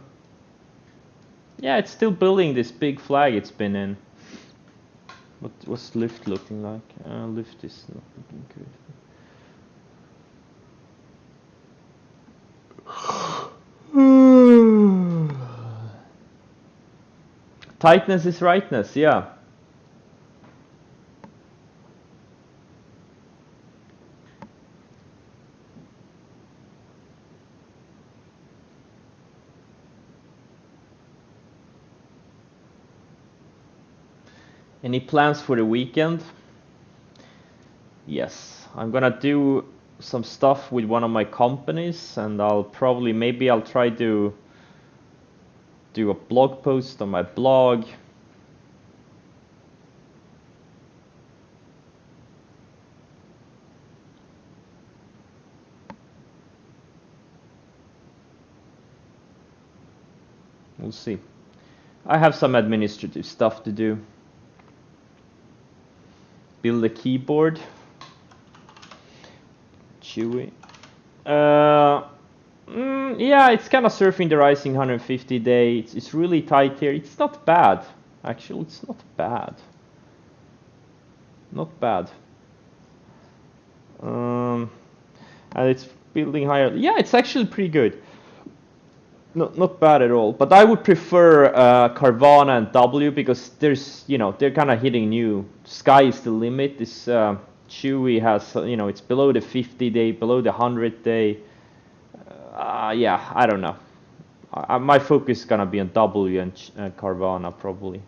it's still building this big flag it's been in. What's Lyft looking like? Lyft is not looking good. Tightness is rightness, yeah. Any plans for the weekend? Yes, I'm gonna do some stuff with one of my companies, and maybe I'll try to do a blog post on my blog. We'll see. I have some administrative stuff to do. Build a keyboard. Chewy. Yeah, it's kind of surfing the rising 150 day. It's really tight here. It's not bad. Actually, it's not bad. Not bad. And it's building higher. Yeah, it's actually pretty good. Not bad at all. But I would prefer Carvana and W because they're kind of hitting new. Sky is the limit. This Chewy has, it's below the 50 day, below the 100 day. Yeah, I don't know. My focus is gonna be on W and Carvana probably.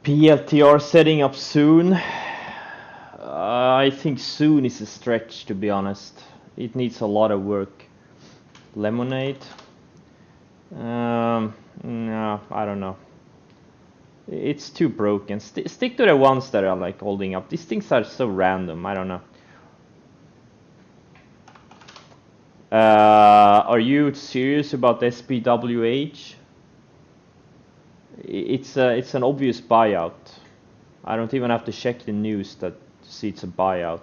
PLTR setting up soon. I think soon is a stretch, to be honest. It needs a lot of work. Lemonade. No, I don't know. It's too broken. Stick to the ones that are like holding up. These things are so random. I don't know. Are you serious about SPWH? It's an obvious buyout. I don't even have to check the news to see it's a buyout.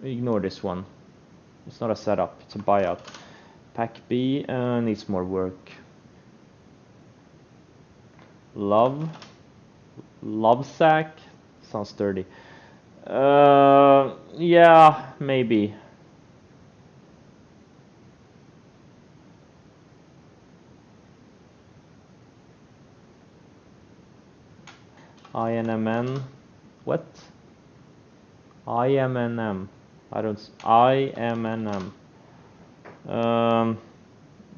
Ignore this one. It's not a setup. It's a buyout. Pack B needs more work. Love sack sounds dirty. Yeah, maybe. INMN. What? IMNM. IMNM.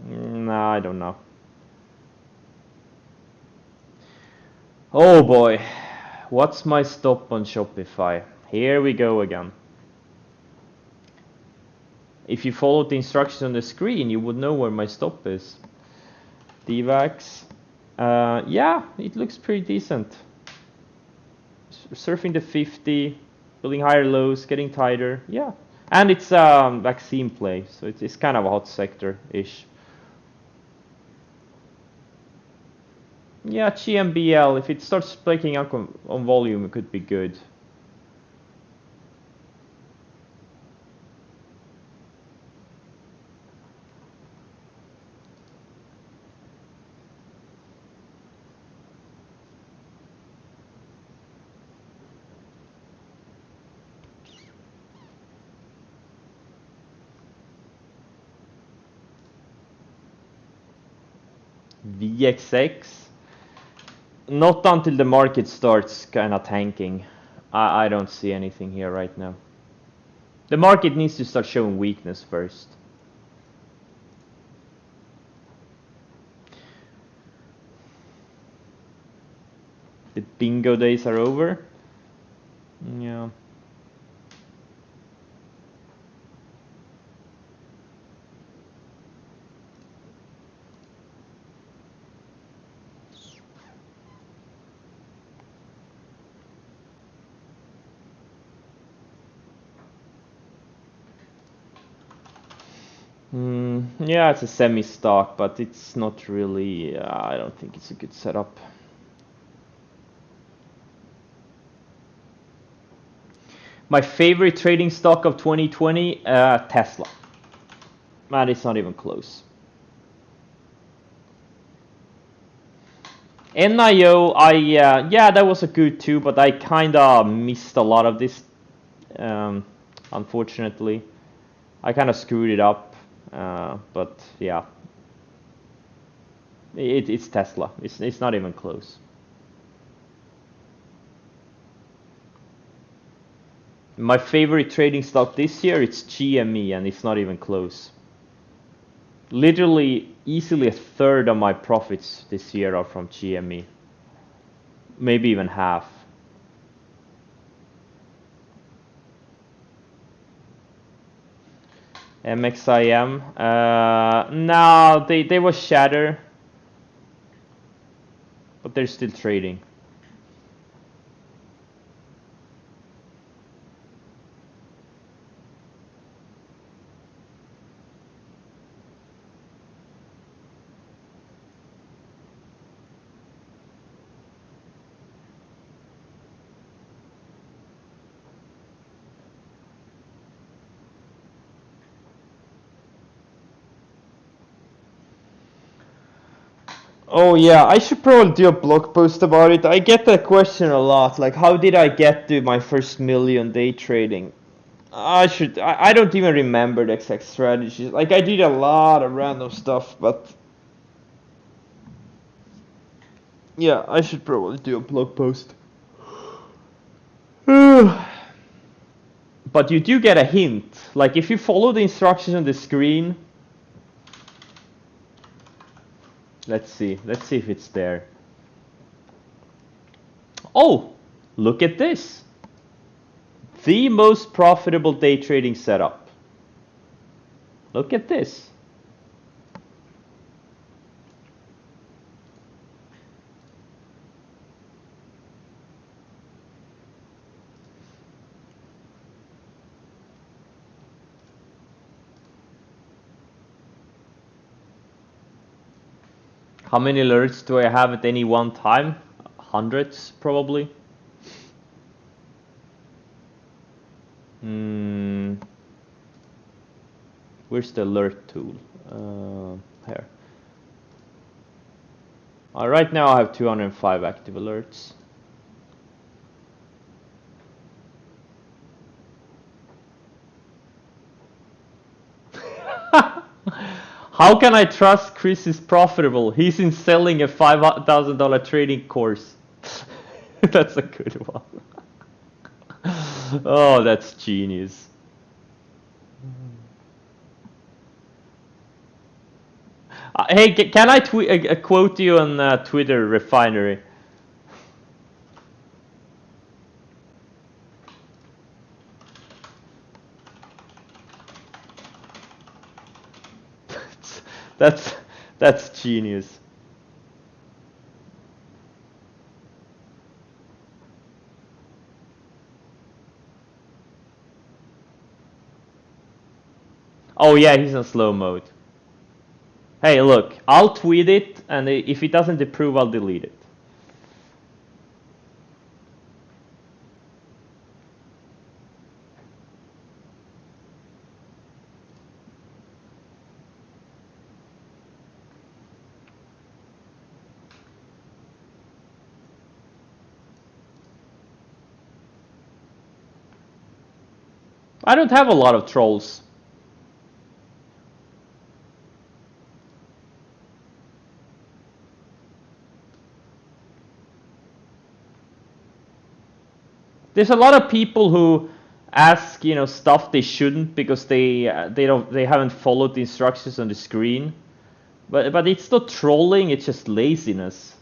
Nah, I don't know. Oh boy. What's my stop on Shopify? Here we go again. If you followed the instructions on the screen, you would know where my stop is. DVAX. Yeah, it looks pretty decent. Surfing the 50, building higher lows, getting tighter. Yeah. And it's vaccine play, so it's kind of a hot sector-ish. Yeah, GMBL, if it starts breaking up on volume, it could be good. VXX. Not until the market starts kind of tanking. I don't see anything here right now. The market needs to start showing weakness first. The bingo days are over. Yeah. Yeah, it's a semi-stock, but it's not really, I don't think it's a good setup. My favorite trading stock of 2020, Tesla. Man, it's not even close. NIO, yeah, that was a good too, but I kinda missed a lot of this, unfortunately. I kinda screwed it up. But yeah, it's Tesla. It's not even close. My favorite trading stock this year, it's GME, and it's not even close. Literally, easily a third of my profits this year are from GME. Maybe even half. MXIM. No, they was shatter, but they're still trading. Oh yeah, I should probably do a blog post about it. I get that question a lot, like how did I get to my first million day trading? I don't even remember the exact strategies. Like I did a lot of random stuff, but yeah, I should probably do a blog post. But you do get a hint. Like if you follow the instructions on the screen, let's see if it's there. Oh, look at this. The most profitable day trading setup. Look at this. How many alerts do I have at any one time? Hundreds, probably. Where's the alert tool? Here. Right now I have 205 active alerts. How can I trust Chris is profitable? He's in selling a $5,000 trading course. That's a good one. Oh, that's genius. Hey, can I quote you on Twitter, Refinery? That's genius. Oh yeah, he's on slow mode. Hey, look, I'll tweet it, and if it doesn't approve, I'll delete it. I don't have a lot of trolls. There's a lot of people who ask, stuff they shouldn't because they haven't followed the instructions on the screen. But it's not trolling, it's just laziness.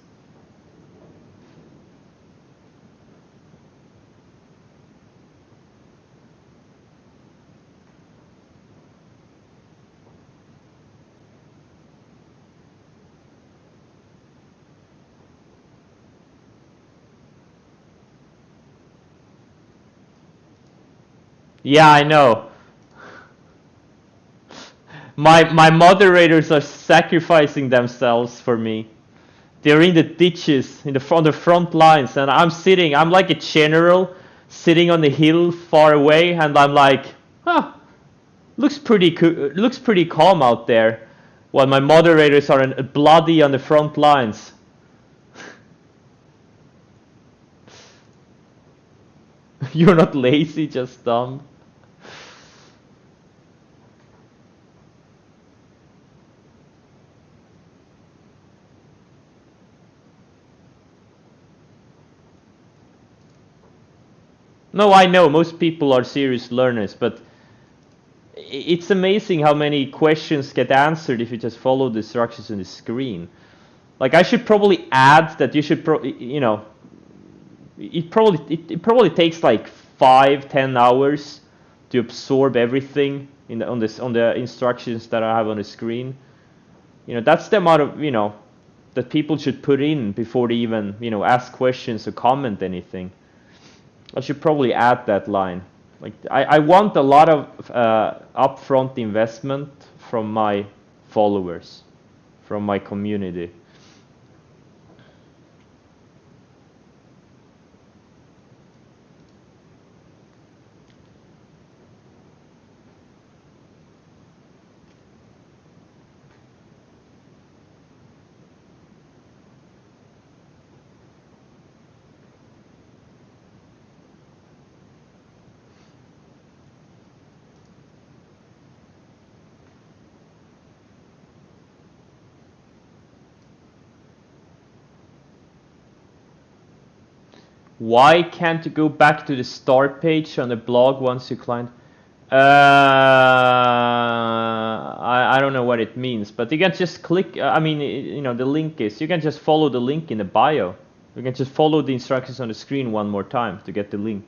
Yeah, I know. My moderators are sacrificing themselves for me. They're in the ditches, in the front lines, and I'm like a general sitting on the hill far away, and I'm like, huh, looks pretty calm out there, while my moderators are bloody on the front lines. You're not lazy, just dumb. No, I know most people are serious learners, but it's amazing how many questions get answered if you just follow the instructions on the screen. Like I should probably add that you should it probably takes like 5-10 hours to absorb everything on the instructions that I have on the screen. That's the amount of that people should put in before they even ask questions or comment anything. I should probably add that line. Like I want a lot of upfront investment from my followers, from my community. Why can't you go back to the start page on the blog once you client? I don't know what it means, but you can just click. The link is. You can just follow the link in the bio. We can just follow the instructions on the screen one more time to get the link.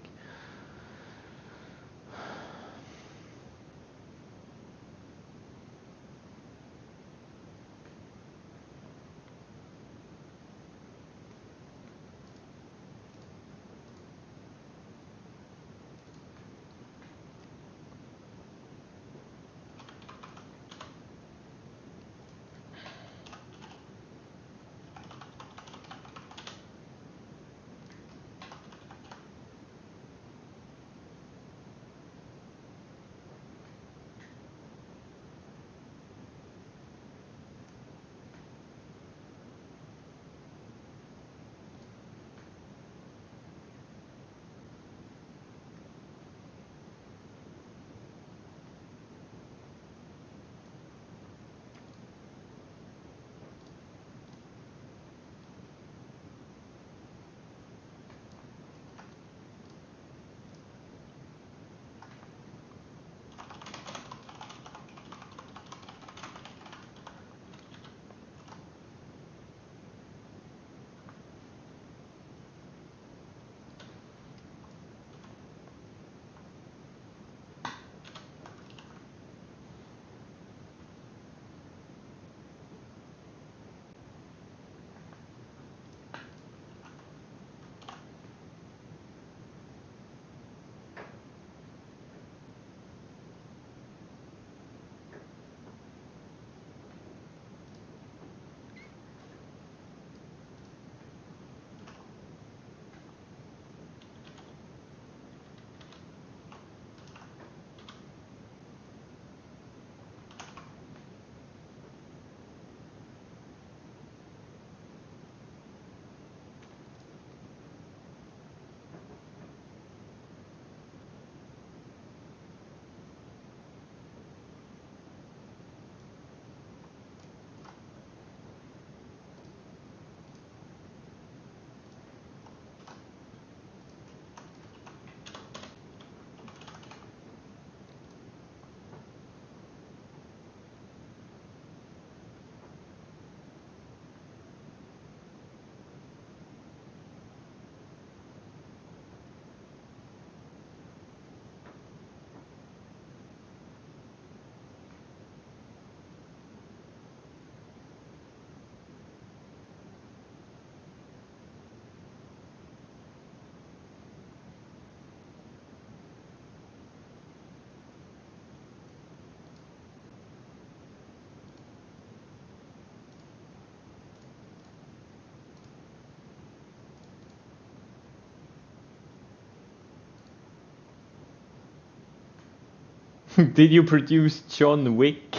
Did you produce John Wick?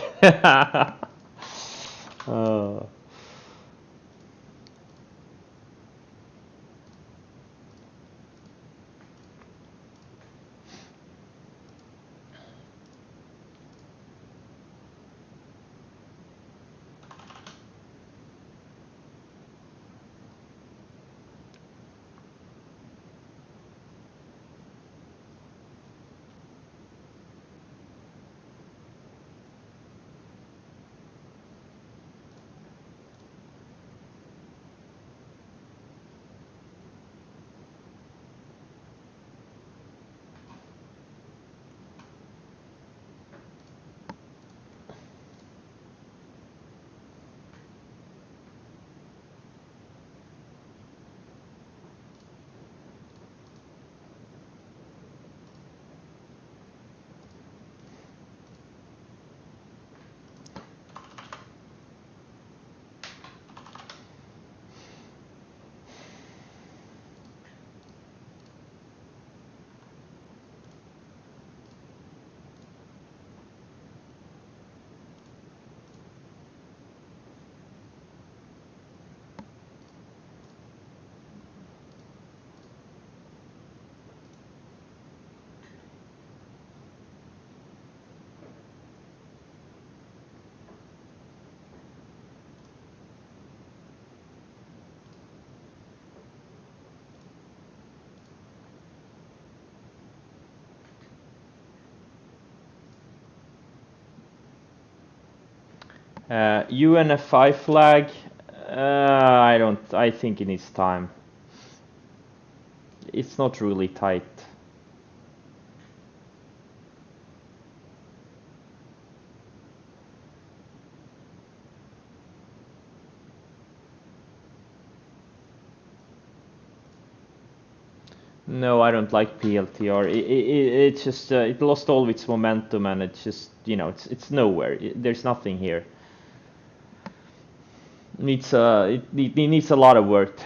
Oh. UNFI flag. I don't. I think it needs time. It's not really tight. No, I don't like PLTR. It's just it lost all of its momentum, and it's just, you know, it's nowhere. There's nothing here. It needs a lot of work.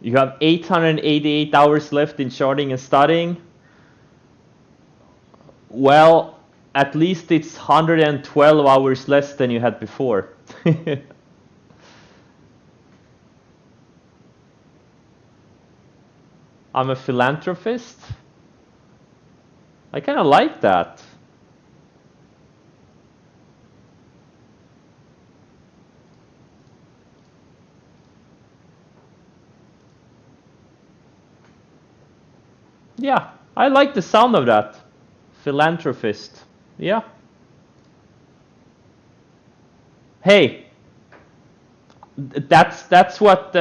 You have 888 hours left in sharding and studying. Well, at least it's 112 hours less than you had before. I'm a philanthropist. I kind of like that. Yeah, I like the sound of that. Philanthropist. Yeah. Hey, that's what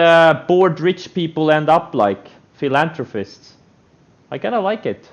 bored rich people end up like. Philanthropists. I kind of like it.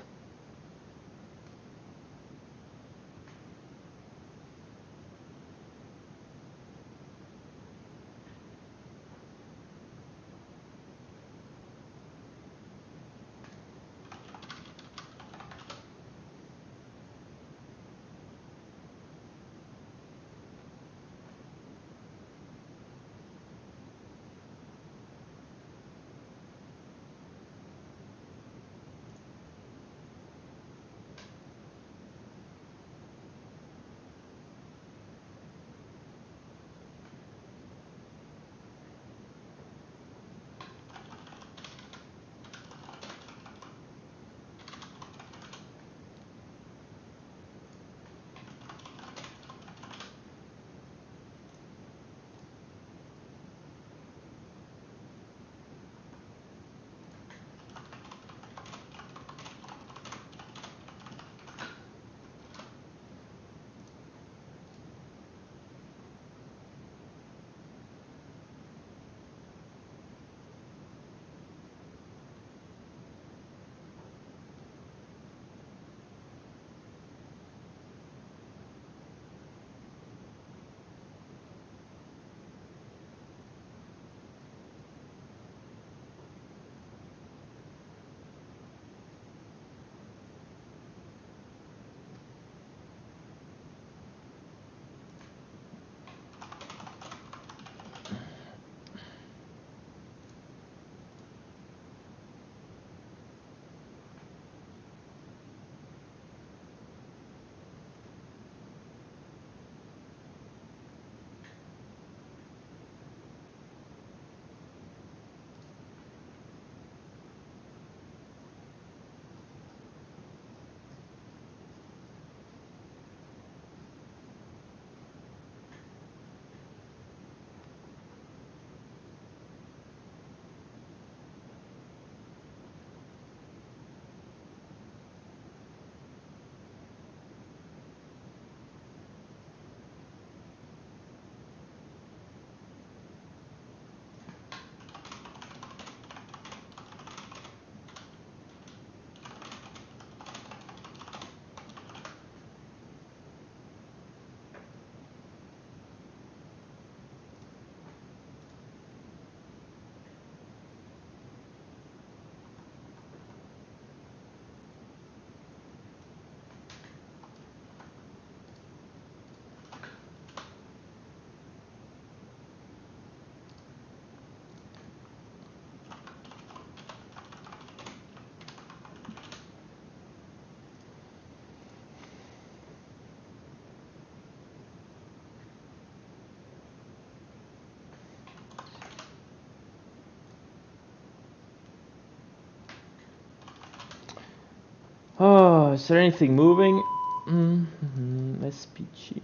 Oh, is there anything moving? SPG.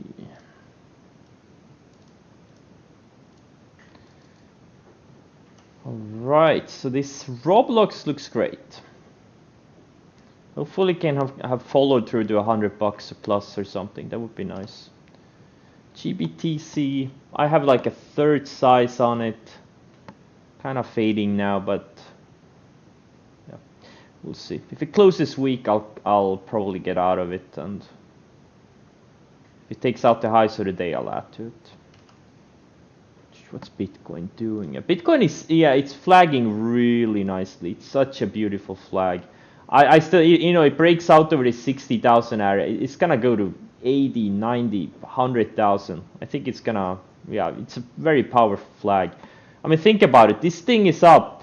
Alright, so this Roblox looks great. Hopefully can have followed through to $100 plus or something. That would be nice. GBTC, I have like a third size on it. Kind of fading now, but yeah, we'll see. If it closes this week, I'll probably get out of it, and if it takes out the highs of the day, I'll add to it. What's Bitcoin doing? Bitcoin is, yeah, it's flagging really nicely. It's such a beautiful flag. I still, you know, it breaks out over the 60,000 area. It's gonna go to 80, 90, 100,000. I think it's gonna, yeah, it's a very powerful flag. I mean, think about it. This thing is up.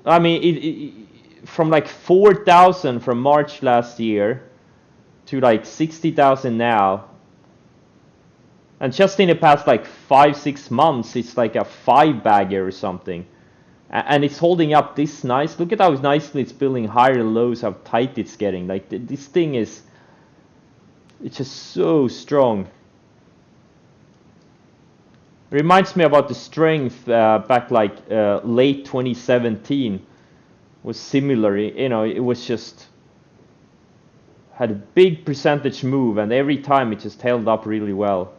I mean, from like 4,000 from March last year to like 60,000 now. And just in the past like 5-6 months, it's like a 5-bagger or something. And it's holding up this nice. Look at how nicely it's building higher lows, how tight it's getting. Like this thing is, it's just so strong. Reminds me about the strength back like late 2017 was similar. You know, it was just had a big percentage move, and every time it just held up really well.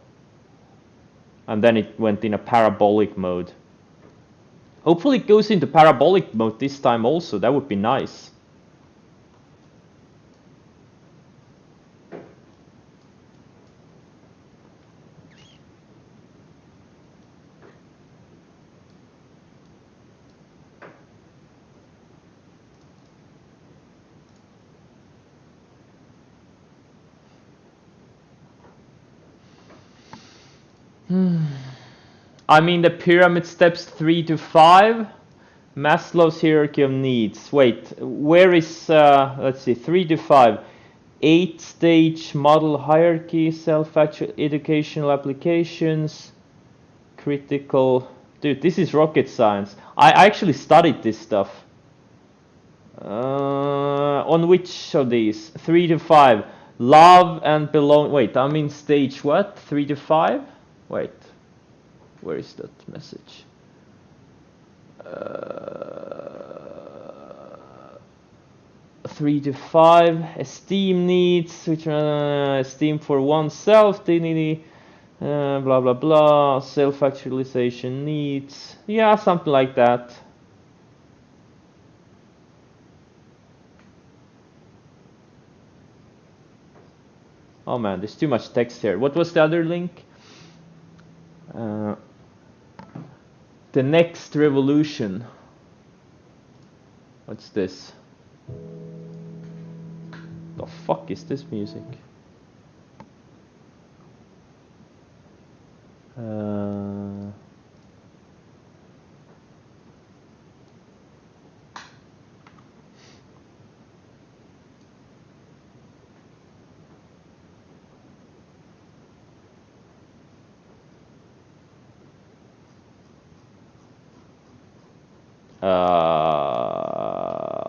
And then it went in a parabolic mode. Hopefully it goes into parabolic mode this time also. That would be nice. I mean the pyramid steps 3 to 5. Maslow's hierarchy of needs. Wait, where is, let's see, 3 to 5. 8-stage model hierarchy, self-actual educational applications, critical. Dude, this is rocket science. I actually studied this stuff. On which of these? 3 to 5. Love and belong. Wait, I'm in stage what? 3 to 5? Wait, where is that message? 3 to 5. Esteem needs, which esteem for oneself, dignity, blah blah blah. Self-actualization needs. Yeah, something like that. Oh man, there's too much text here. What was the other link? The next revolution. What's this? The fuck is this music?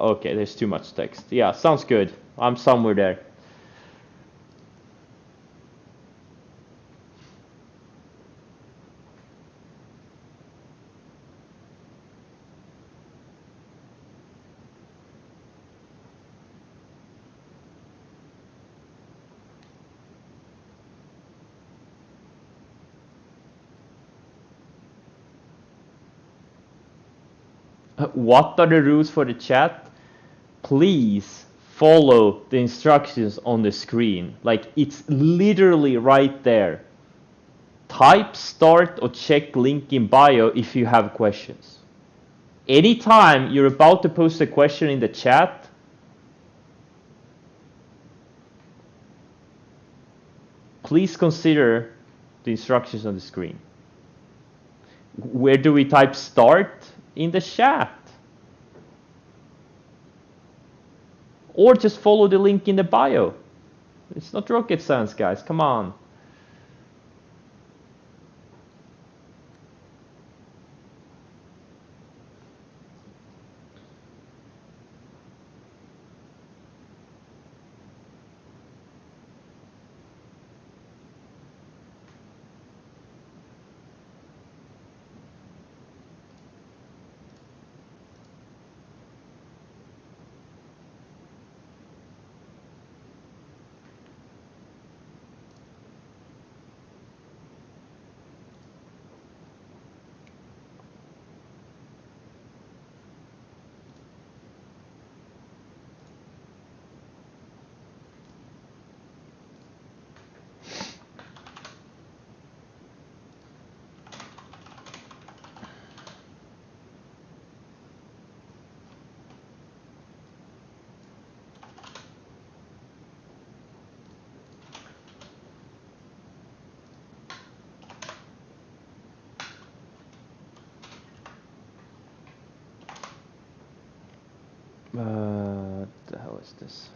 Okay, there's too much text. Yeah, sounds good. I'm somewhere there. What are the rules for the chat? Please follow the instructions on the screen. Like, it's literally right there. Type start or check link in bio if you have questions. Anytime you're about to post a question in the chat, please consider the instructions on the screen. Where do we type start? In the chat. Or just follow the link in the bio. It's not rocket science, guys. Come on. What the hell is this?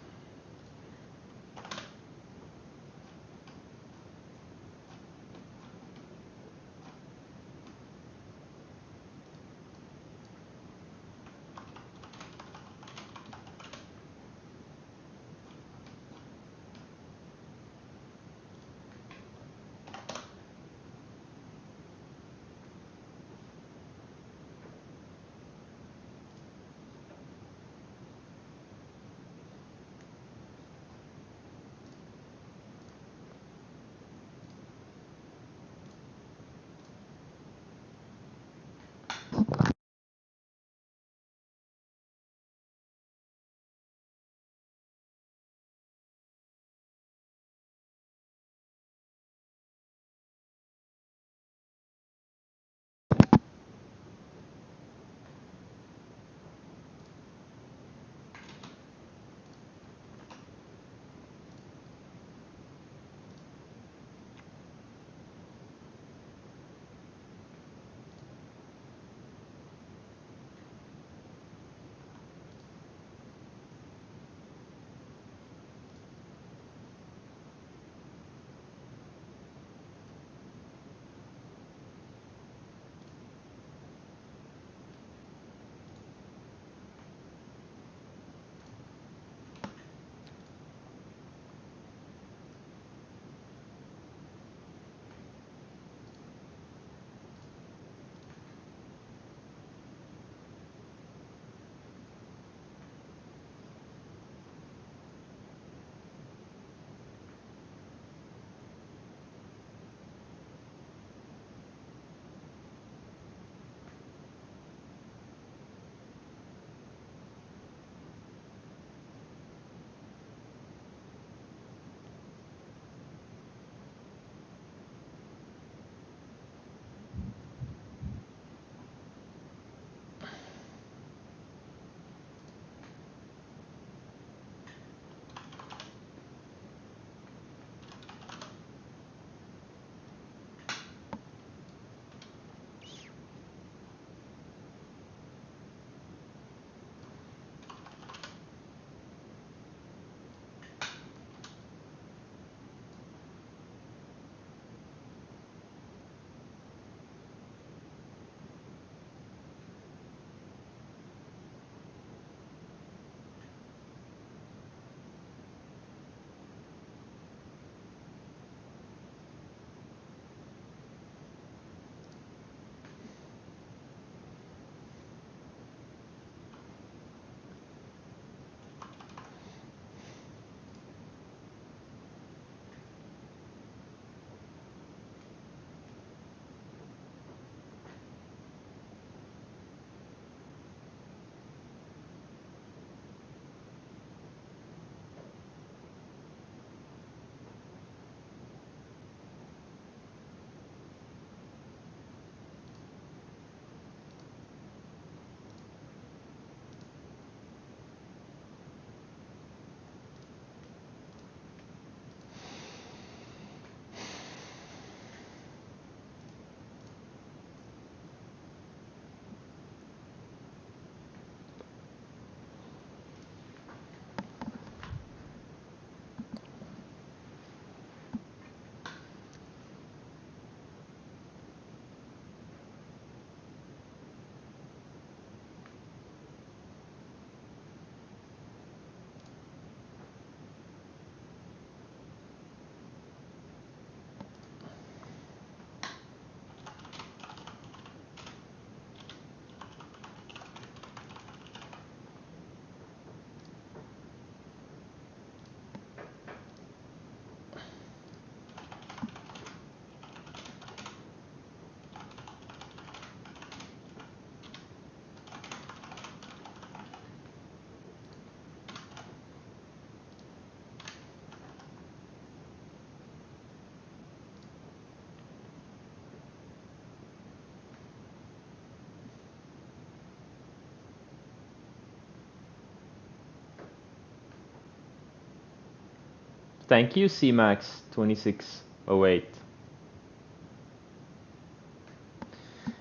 Thank you, CMAX2608.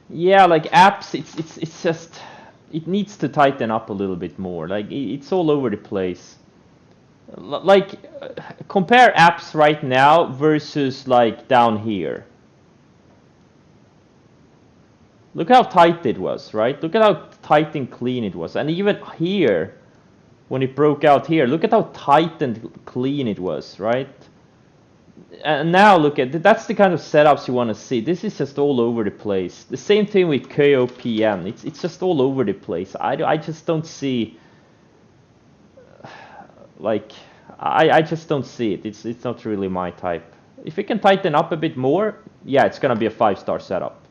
Yeah, like apps, it's just it needs to tighten up a little bit more. Like it's all over the place. Like compare apps right now versus like down here. Look how tight it was, right? Look at how tight and clean it was. And even here, when it broke out here, look at how tight and clean it was, right? And now look at that's the kind of setups you want to see. This is just all over the place. The same thing with KOPN. It's just all over the place. I just don't see like I just don't see it. It's not really my type. If it can tighten up a bit more, yeah, it's gonna be a 5-star setup.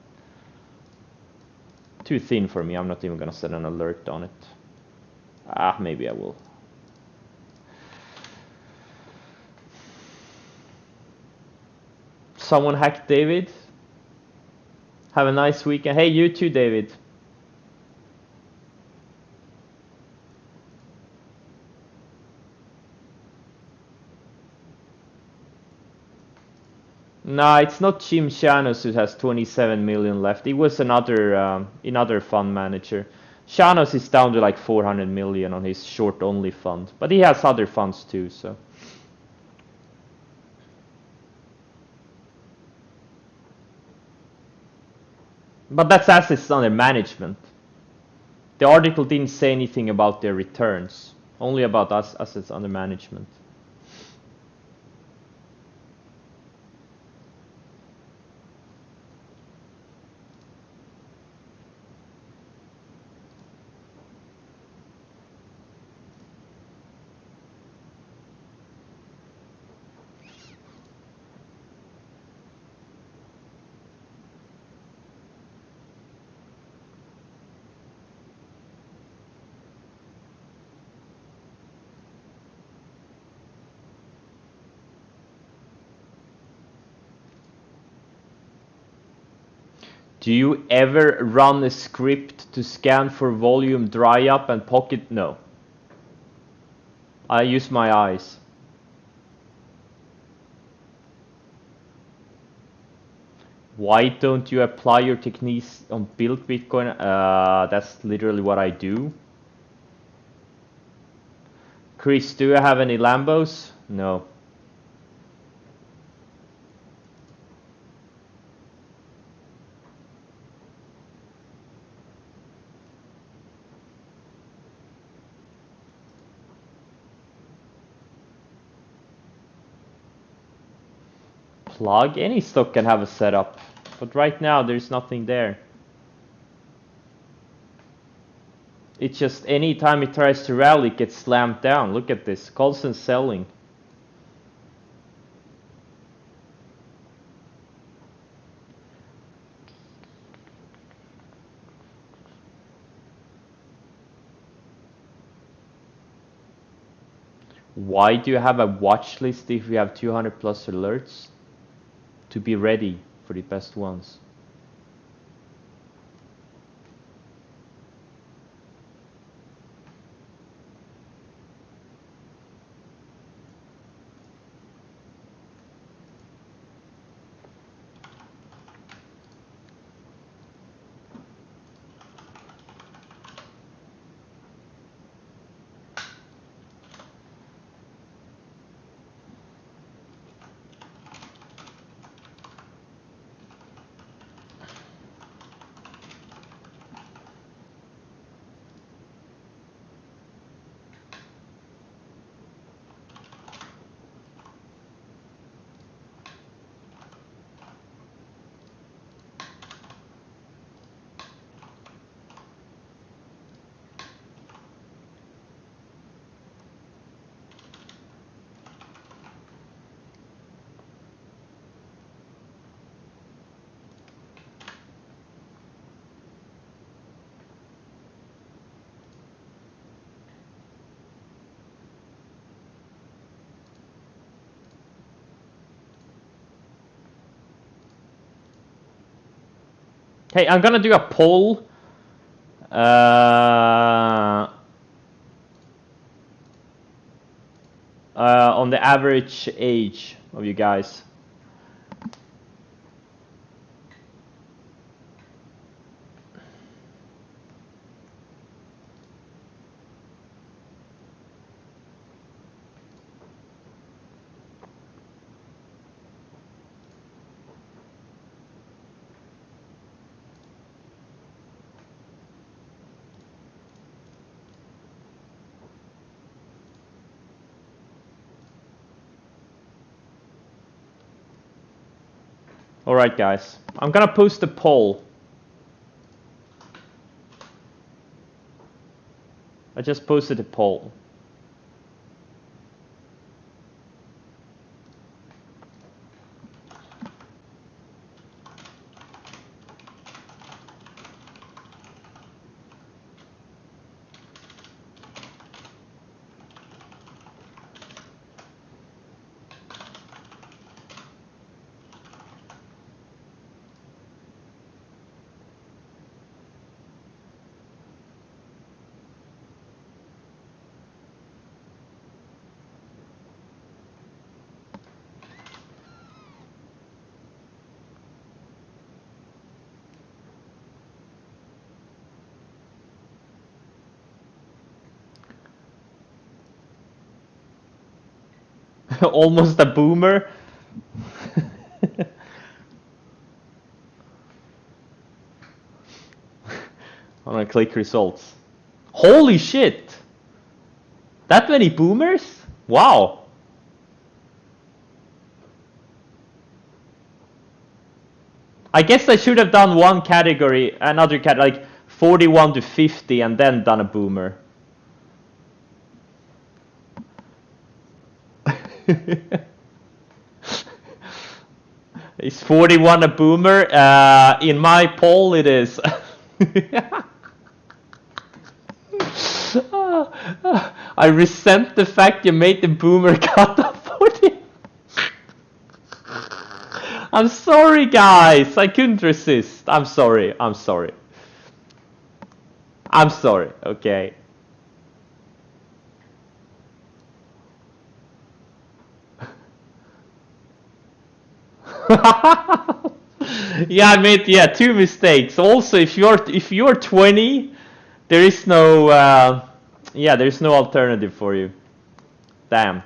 Too thin for me. I'm not even gonna set an alert on it. Maybe I will. Someone hacked David. Have a nice weekend. Hey, you too, David. Nah, it's not Jim Shanos who has 27 million left. It was another fund manager. Shanos is down to like 400 million on his short-only fund, but he has other funds too, so. But that's assets under management. The article didn't say anything about their returns, only about assets under management. Do you ever run a script to scan for volume dry up and pocket? No. I use my eyes. Why don't you apply your techniques on build Bitcoin? That's literally what I do. Chris, do you have any Lambos? No. Plug? Any stock can have a setup, but right now there's nothing there. It's just any time it tries to rally, it gets slammed down. Look at this. Colson's selling. Why do you have a watch list if you have 200 plus alerts? To be ready for the best ones. Hey, I'm gonna do a poll. On the average age of you guys. Alright guys, I'm gonna post a poll. I just posted a poll. Almost a boomer. I'm gonna click results. Holy shit! That many boomers? Wow. I guess I should have done one category, another category, like 41 to 50, and then done a boomer. Is 41 a boomer? In my poll, it is. I resent the fact you made the boomer cut off 40. I'm sorry, guys. I couldn't resist. I'm sorry. I'm sorry. I'm sorry. Okay. Yeah, I made two mistakes. Also, if you're 20, there is no there's no alternative for you. Damn.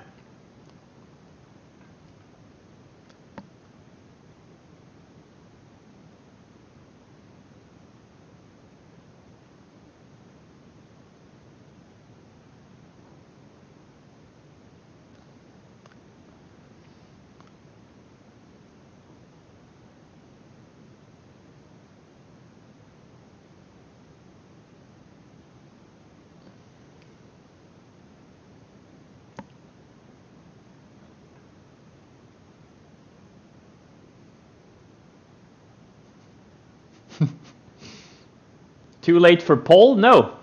Too late for poll? No.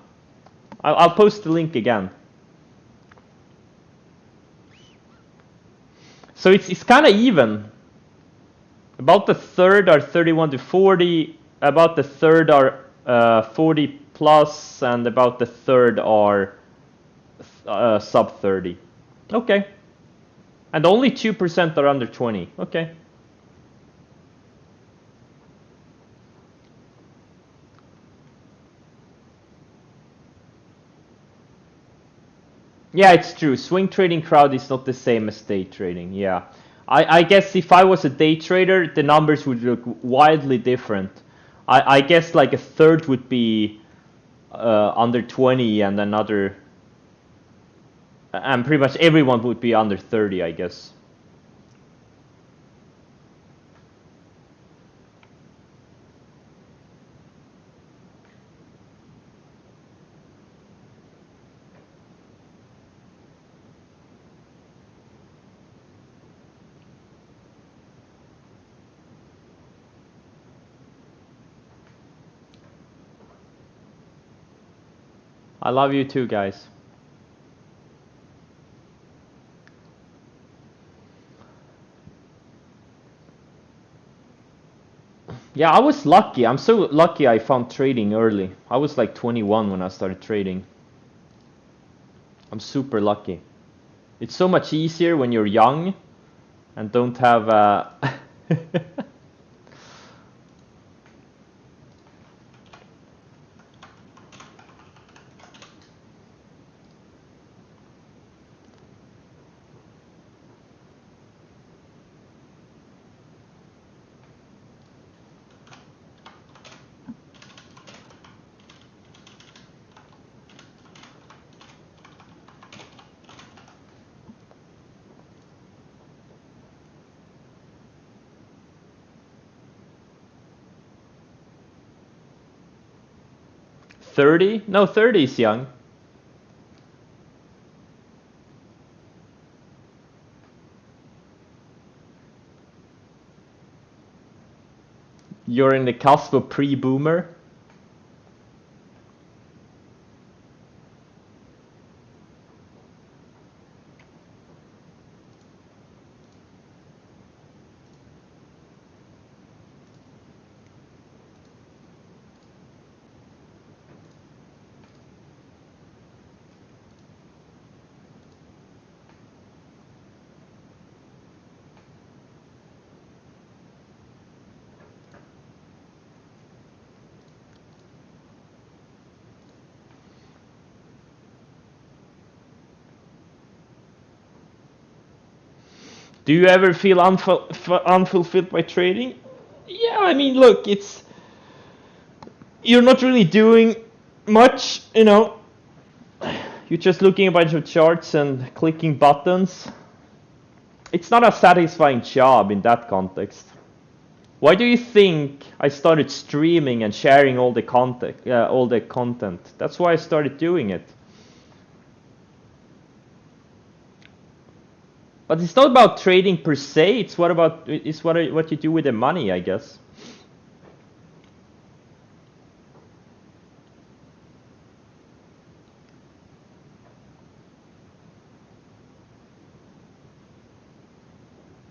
I'll post the link again. So it's kind of even. About the third are 31 to 40. About the third are 40 plus, and about the third are sub 30. Okay. And only 2% are under 20. Okay. Yeah, it's true. Swing trading crowd is not the same as day trading. Yeah. I guess if I was a day trader, the numbers would look wildly different. I guess like a third would be under 20 and another... And pretty much everyone would be under 30, I guess. I love you too, guys. Yeah, I was lucky. I'm so lucky I found trading early. I was like 21 when I started trading. I'm super lucky. It's so much easier when you're young and don't have 30? No, 30 is young. You're in the cusp of pre-boomer. Do you ever feel unfulfilled by trading? Yeah, I mean, look, you're not really doing much, you know. You're just looking at a bunch of charts and clicking buttons. It's not a satisfying job in that context. Why do you think I started streaming and sharing all the content? That's why I started doing it. But it's not about trading per se. It's what you do with the money, I guess.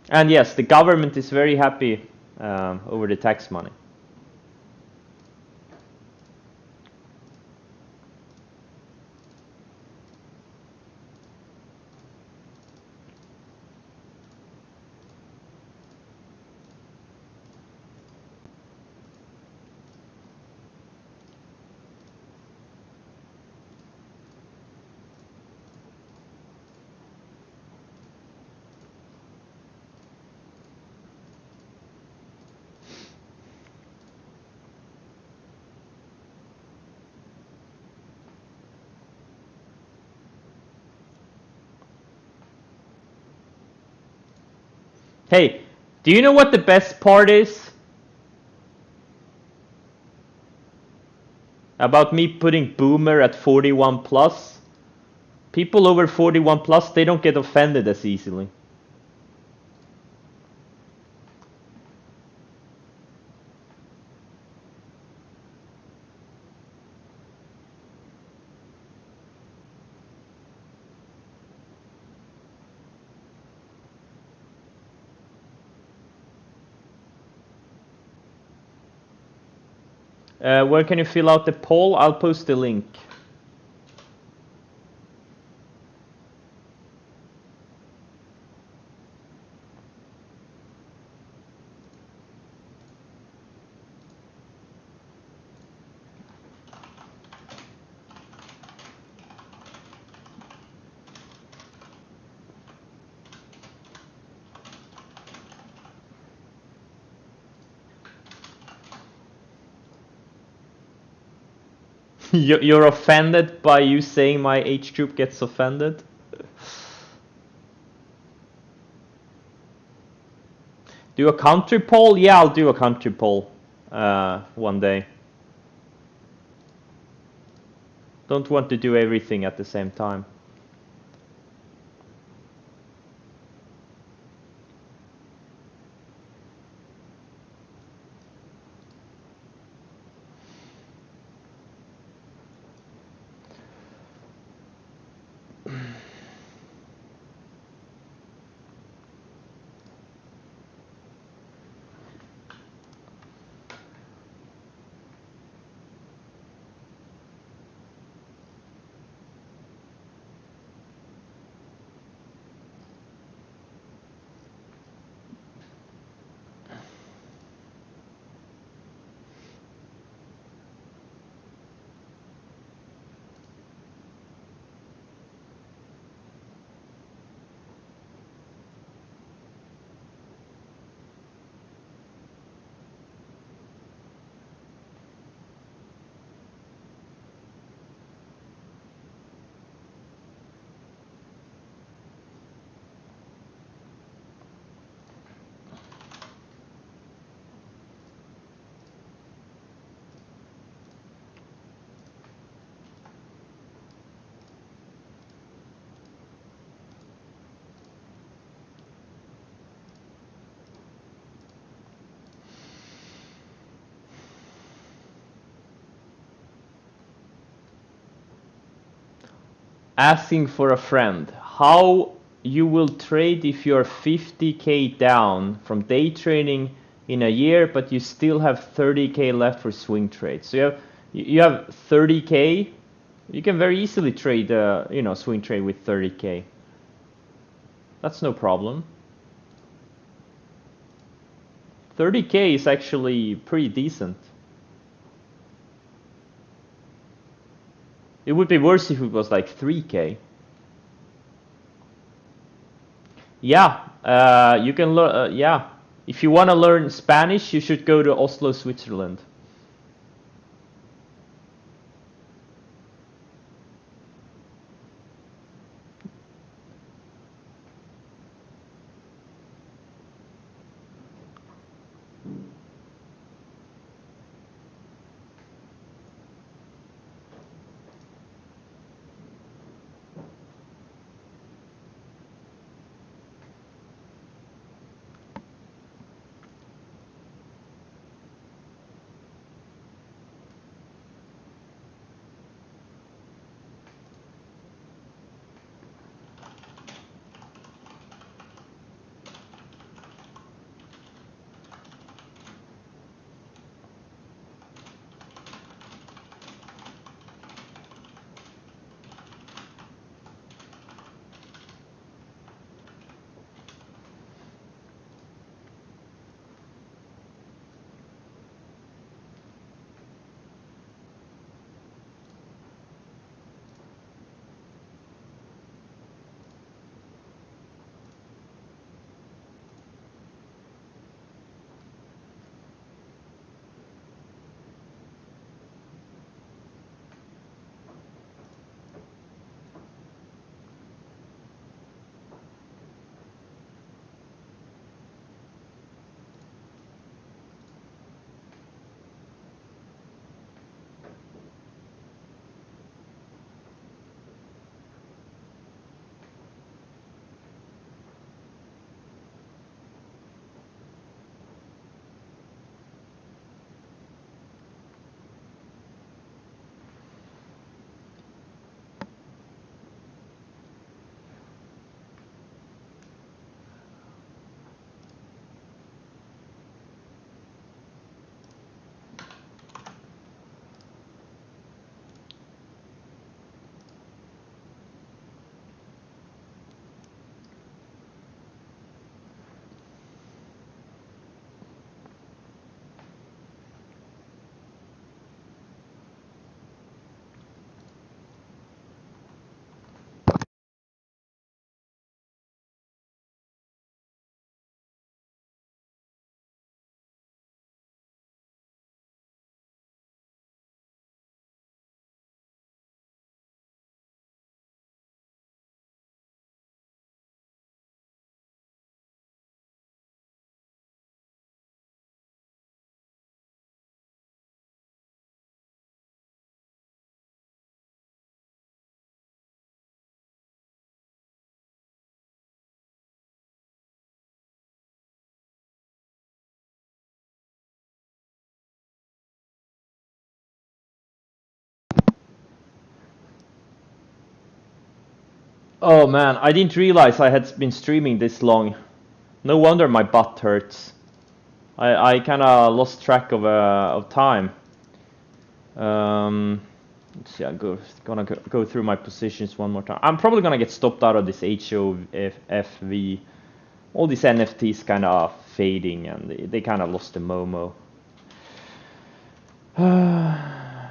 And yes, the government is very happy over the tax money. Hey, do you know what the best part is about me putting Boomer at 41 plus? People over 41 plus, they don't get offended as easily. Where can you fill out the poll? I'll post the link. You're offended by you saying my age group gets offended? Do a country poll? Yeah, I'll do a country poll one day. Don't want to do everything at the same time. Asking for a friend. How you will trade if you're 50k down from day trading in a year, but you still have 30k left for swing trades. So you have 30k. You can very easily trade, swing trade with 30k. That's no problem. 30k is actually pretty decent. It would be worse if it was like 3k. Yeah, you can learn. Yeah, if you want to learn Spanish, you should go to Oslo, Switzerland. Oh man, I didn't realize I had been streaming this long. No wonder my butt hurts. I kind of lost track of time. Let's see, gonna go through my positions one more time. I'm probably gonna get stopped out of this HOFV. All these NFTs kind of fading, and they kind of lost the Momo.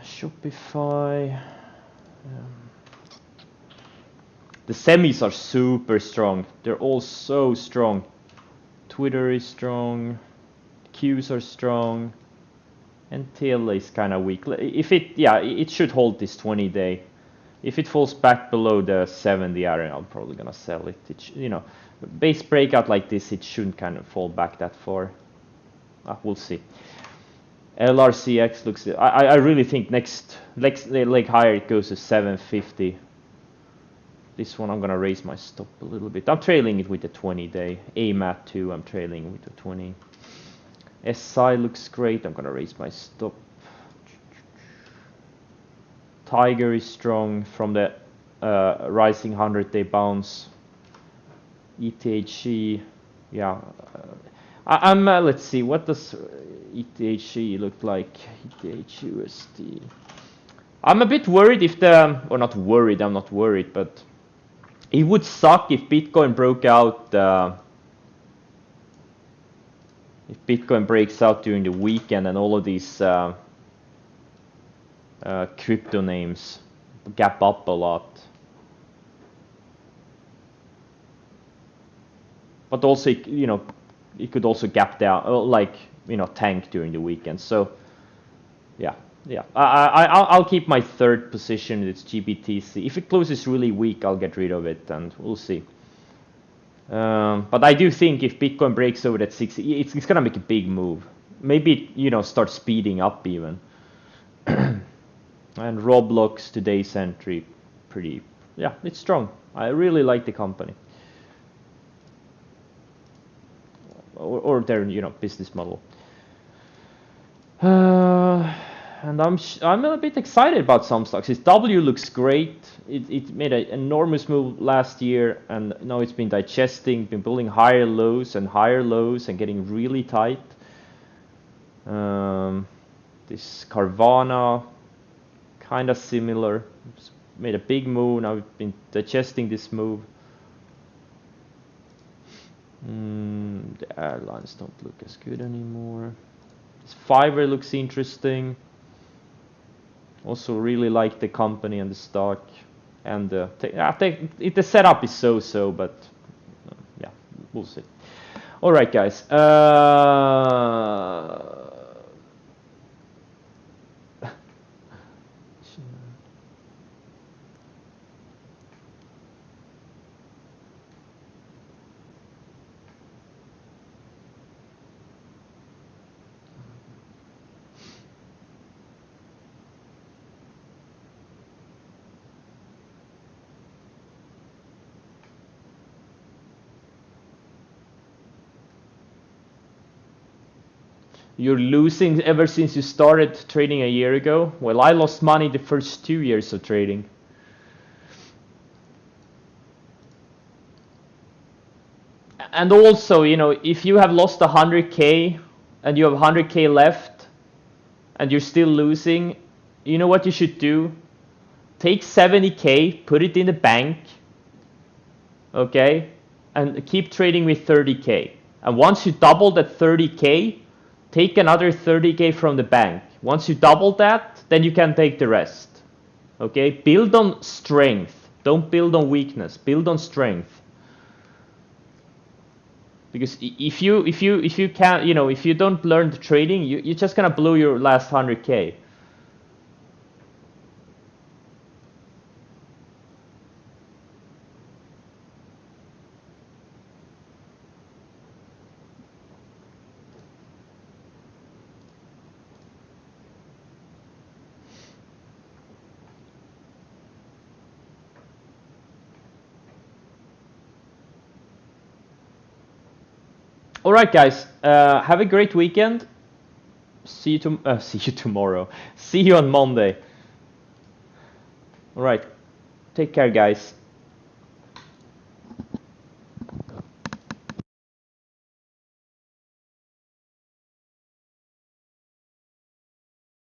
Shopify. The semis are super strong. They're all so strong. Twitter is strong. Qs are strong. And TL is kind of weak. It should hold this 20-day. If it falls back below the 70 area, I'm probably gonna sell it. Base breakout like this, it shouldn't kind of fall back that far. We'll see. LRCX looks. I really think next leg higher it goes to 750. This one I'm gonna raise my stop a little bit. I'm trailing it with the 20-day. AMAT 2 I'm trailing with the 20. SI looks great. I'm gonna raise my stop. Tiger is strong from the rising 100-day bounce. ETHC, yeah. I'm let's see, what does ETHC look like? ETHUSD. I'm a bit worried if the, or not worried, I'm not worried, but it would suck if Bitcoin broke out. If Bitcoin breaks out during the weekend and all of these crypto names gap up a lot. But also, you know, it could also gap down, like, you know, tank during the weekend. So, yeah. I'll keep my third position. It's GBTC. If it closes really weak, I'll get rid of it, and we'll see. But I do think if Bitcoin breaks over that 60, it's gonna make a big move. Maybe, you know, start speeding up even. And Roblox today's entry, pretty, yeah, it's strong. I really like the company. Or their, you know, business model. And I'm a bit excited about some stocks. Its W looks great. It made an enormous move last year, and now it's been digesting, been building higher lows and getting really tight. This Carvana, kind of similar. It's made a big move. Now we've been digesting this move. The airlines don't look as good anymore. This Fiverr looks interesting. Also really like the company and the stock, and I think the setup is so, but yeah, we'll see. All right, guys. You're losing ever since you started trading a year ago? Well, I lost money the first 2 years of trading. And also, you know, if you have lost 100K and you have 100K left and you're still losing, you know what you should do? Take 70K, put it in the bank, okay? And keep trading with 30K. And once you double that 30K, take another 30K from the bank. Once you double that, then you can take the rest. Okay? Build on strength. Don't build on weakness. Build on strength. Because if you can't, you know, if you don't learn the trading, you're just gonna blow your last 100K. All right, guys. Have a great weekend. See you tomorrow. See you on Monday. All right. Take care, guys.